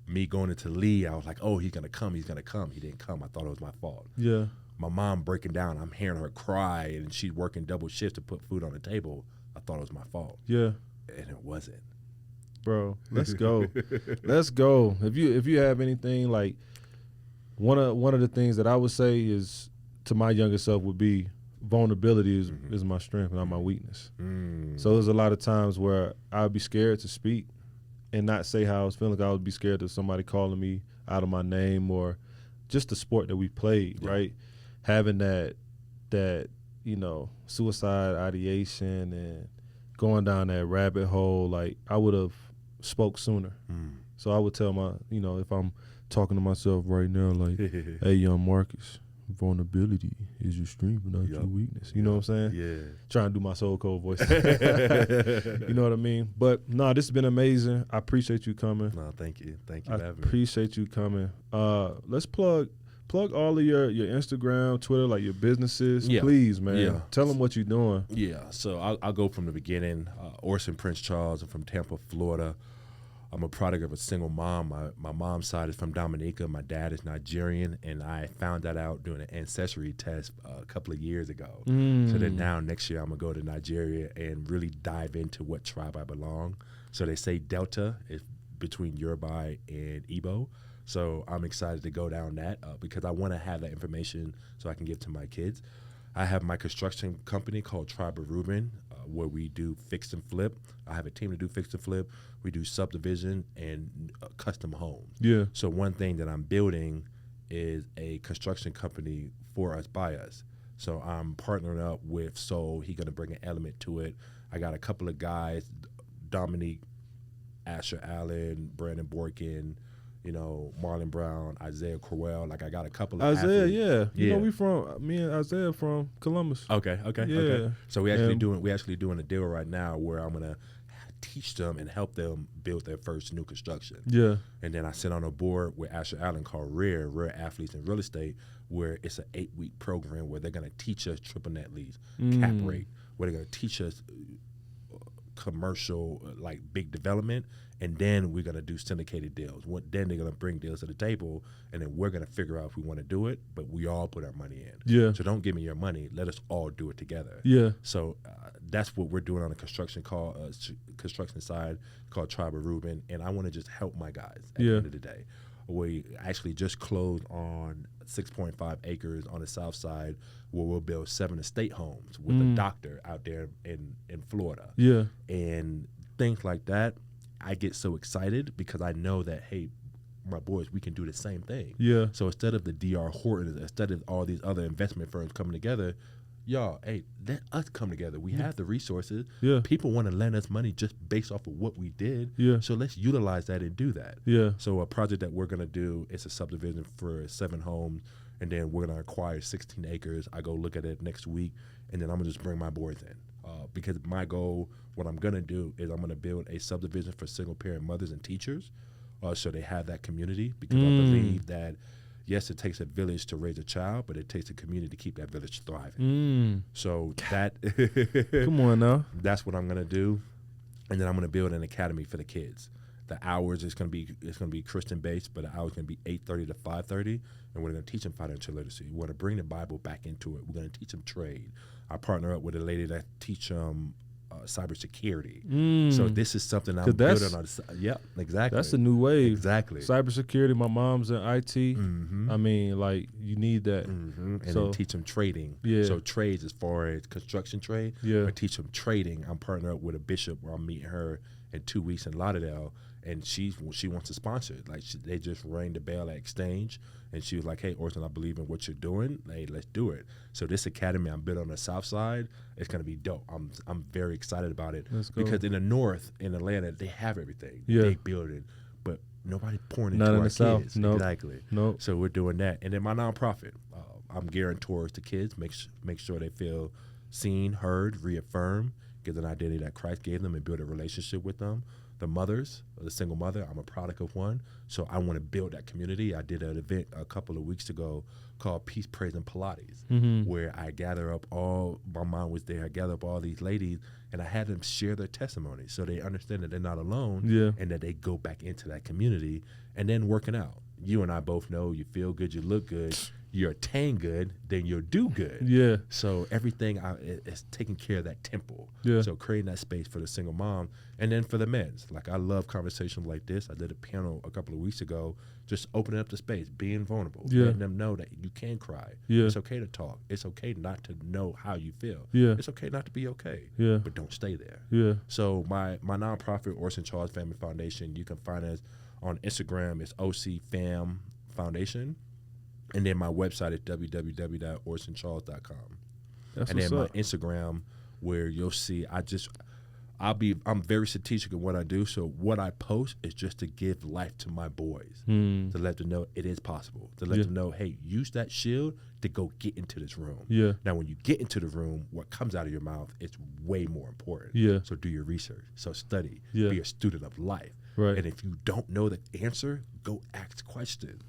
Me going into Lee, I was like, oh, he's gonna come. He didn't come. I thought it was my fault. Yeah. My mom breaking down, I'm hearing her cry, and she's working double shifts to put food on the table. I thought it was my fault. Yeah. And it wasn't. Bro, let's go. Let's go. If you have anything, like one of the things that I would say is to my younger self would be vulnerability is my strength, not my weakness. So there's a lot of times where I would be scared to speak and not say how I was feeling. I would be scared of somebody calling me out of my name, or just the sport that we played, right? Having that suicide ideation and going down that rabbit hole, like I would have spoke sooner. So I would tell if I'm talking to myself right now, like, hey, young Marcus, vulnerability is your strength, not your weakness. You know what I'm saying? Yeah. Trying to do my soul code voice. You know what I mean? But no, this has been amazing. I appreciate you coming. No, thank you. Thank you I for having me. appreciate you coming. Let's plug all of your Instagram, Twitter, like your businesses. Please, man. Yeah. Tell them what you're doing. Yeah, so I'll go from the beginning. Orson Prince Charles. I'm from Tampa, Florida. I'm a product of a single mom. My mom's side is from Dominica. My dad is Nigerian, and I found that out doing an ancestry test a couple of years ago. So then now next year I'm going to go to Nigeria and really dive into what tribe I belong. So they say Delta is between Yoruba and Igbo. So I'm excited to go down that because I want to have that information so I can give to my kids. I have my construction company called Tribe of Reuben, where we do fix and flip. I have a team to do fix and flip. We do subdivision and custom homes. Yeah. So one thing that I'm building is a construction company for us, by us. So I'm partnering up with Soul. He's going to bring an element to it. I got a couple of guys, Dominique, Asher Allen, Brandon Borkin, Marlon Brown, Isaiah Crowell. Like, I got a couple of athletes. Yeah. Me and Isaiah from Columbus. Okay. Yeah. So we actually doing a deal right now where I'm gonna teach them and help them build their first new construction. Yeah. And then I sit on a board with Asher Allen called Rare Athletes in Real Estate, where it's an 8-week program where they're gonna teach us triple net lease, cap rate, where they're gonna teach us commercial, like big development, and then we're going to do syndicated deals. Then they're going to bring deals to the table, and then we're going to figure out if we want to do it, but we all put our money in. Yeah. So don't give me your money. Let us all do it together. Yeah. So that's what we're doing on the construction side called Tribe of Reuben, and I want to just help my guys at the end of the day. We actually just closed on 6.5 acres on the south side where we'll build 7 estate homes with a doctor out there in Florida. Yeah. And things like that, I get so excited because I know that, hey, my boys, we can do the same thing. Yeah. So instead of the D.R. Hortons, instead of all these other investment firms coming together, y'all, hey, let us come together. We have the resources. Yeah. People want to lend us money just based off of what we did. Yeah. So let's utilize that and do that. Yeah. So a project that we're going to do is a subdivision for 7 homes. and then we're gonna acquire 16 acres. I go look at it next week, and then I'm gonna just bring my boys in. Because my goal, what I'm gonna do is I'm gonna build a subdivision for single parent mothers and teachers, so they have that community. Because I believe that yes, it takes a village to raise a child, but it takes a community to keep that village thriving. So that come on now, that's what I'm gonna do, and then I'm gonna build an academy for the kids. The hours is gonna be Christian based, but the hours gonna be 8:30 to 5:30, and we're gonna teach them financial literacy. We're gonna bring the Bible back into it. We're gonna teach them trade. I partner up with a lady that teach them cybersecurity. So this is something I'm building on. Yeah, exactly. That's a new wave. Exactly. Cybersecurity. My mom's in IT. I mean, like, you need that. And then teach them trading. Yeah. So trades as far as construction trade. Yeah. Or teach them trading. I'm partnering up with a bishop where I'm meeting her in 2 weeks in Lauderdale, and she wants to sponsor it. Like they just rang the bell at Exchange, and she was like, "Hey, Orson, I believe in what you're doing. Hey, let's do it." So this academy I'm building on the South Side, it's gonna be dope. I'm very excited about it because in the North, in Atlanta, they have everything. Yeah. They build it, but nobody pouring Not into in our the South. kids. Nope. Exactly. Nope. So we're doing that, and then my nonprofit, I'm gearing towards the kids, make sure they feel seen, heard, reaffirmed, get an identity that Christ gave them, and build a relationship with them. The mothers, the single mother, I'm a product of one, so I want to build that community. I did an event a couple of weeks ago called Peace, Praise, and Pilates, where I gather up my mom was there, I gather up all these ladies, and I had them share their testimony so they understand that they're not alone, and that they go back into that community, and then working out. You and I both know you feel good, you look good, you attain good, then you'll do good. Yeah. So everything is taking care of that temple. Yeah. So creating that space for the single mom, and then for the men's. Like I love conversations like this. I did a panel a couple of weeks ago, just opening up the space, being vulnerable, letting them know that you can cry. Yeah. It's okay to talk. It's okay not to know how you feel. Yeah. It's okay not to be okay. Yeah. But don't stay there. Yeah. So my nonprofit, Orson Charles Family Foundation, you can find us on Instagram. It's OC Fam Foundation. And then my website is www.orsoncharles.com. That's and what's then my up. Instagram, where you'll see I'm very strategic in what I do. So what I post is just to give life to my boys, to let them know it is possible, to let them know, hey, use that shield to go get into this room. Yeah. Now, when you get into the room, what comes out of your mouth is way more important. Yeah. So do your research. So study. Yeah. Be a student of life. Right. And if you don't know the answer, go ask questions.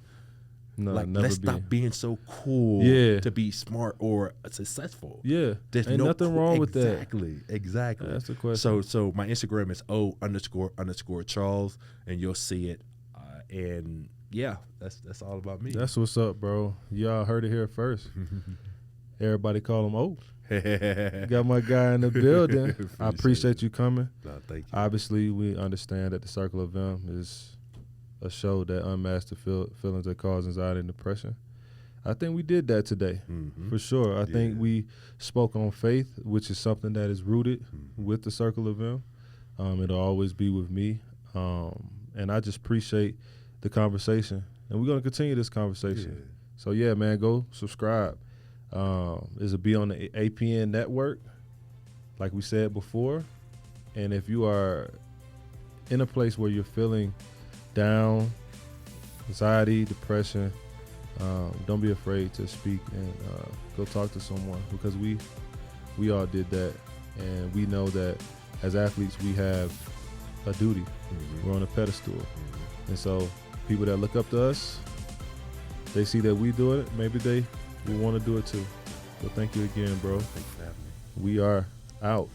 No, Like, never let's be. stop being so cool Yeah. to be smart or successful. Yeah. There's Ain't no nothing wrong with that. Exactly. That's the question. So my Instagram is O__Charles, and you'll see it. And yeah, that's all about me. That's what's up, bro. Y'all heard it here first. Everybody call him O. Got my guy in the building. I appreciate you coming. No, thank you. Obviously, we understand that the Circle of M is a show that unmasks the feelings that cause anxiety and depression. I think we did that today, for sure. I think we spoke on faith, which is something that is rooted with the Circle of M. It'll always be with me. And I just appreciate the conversation. And we're going to continue this conversation. Yeah. So, yeah, man, go subscribe. It'll be on the APN network, like we said before. And if you are in a place where you're feeling down, anxiety, depression, don't be afraid to speak and go talk to someone, because we all did that, and we know that as athletes we have a duty. We're on a pedestal, and so people that look up to us, they see that we do it, maybe they will want to do it too. So thank you again, bro. Thanks for having me. We are out.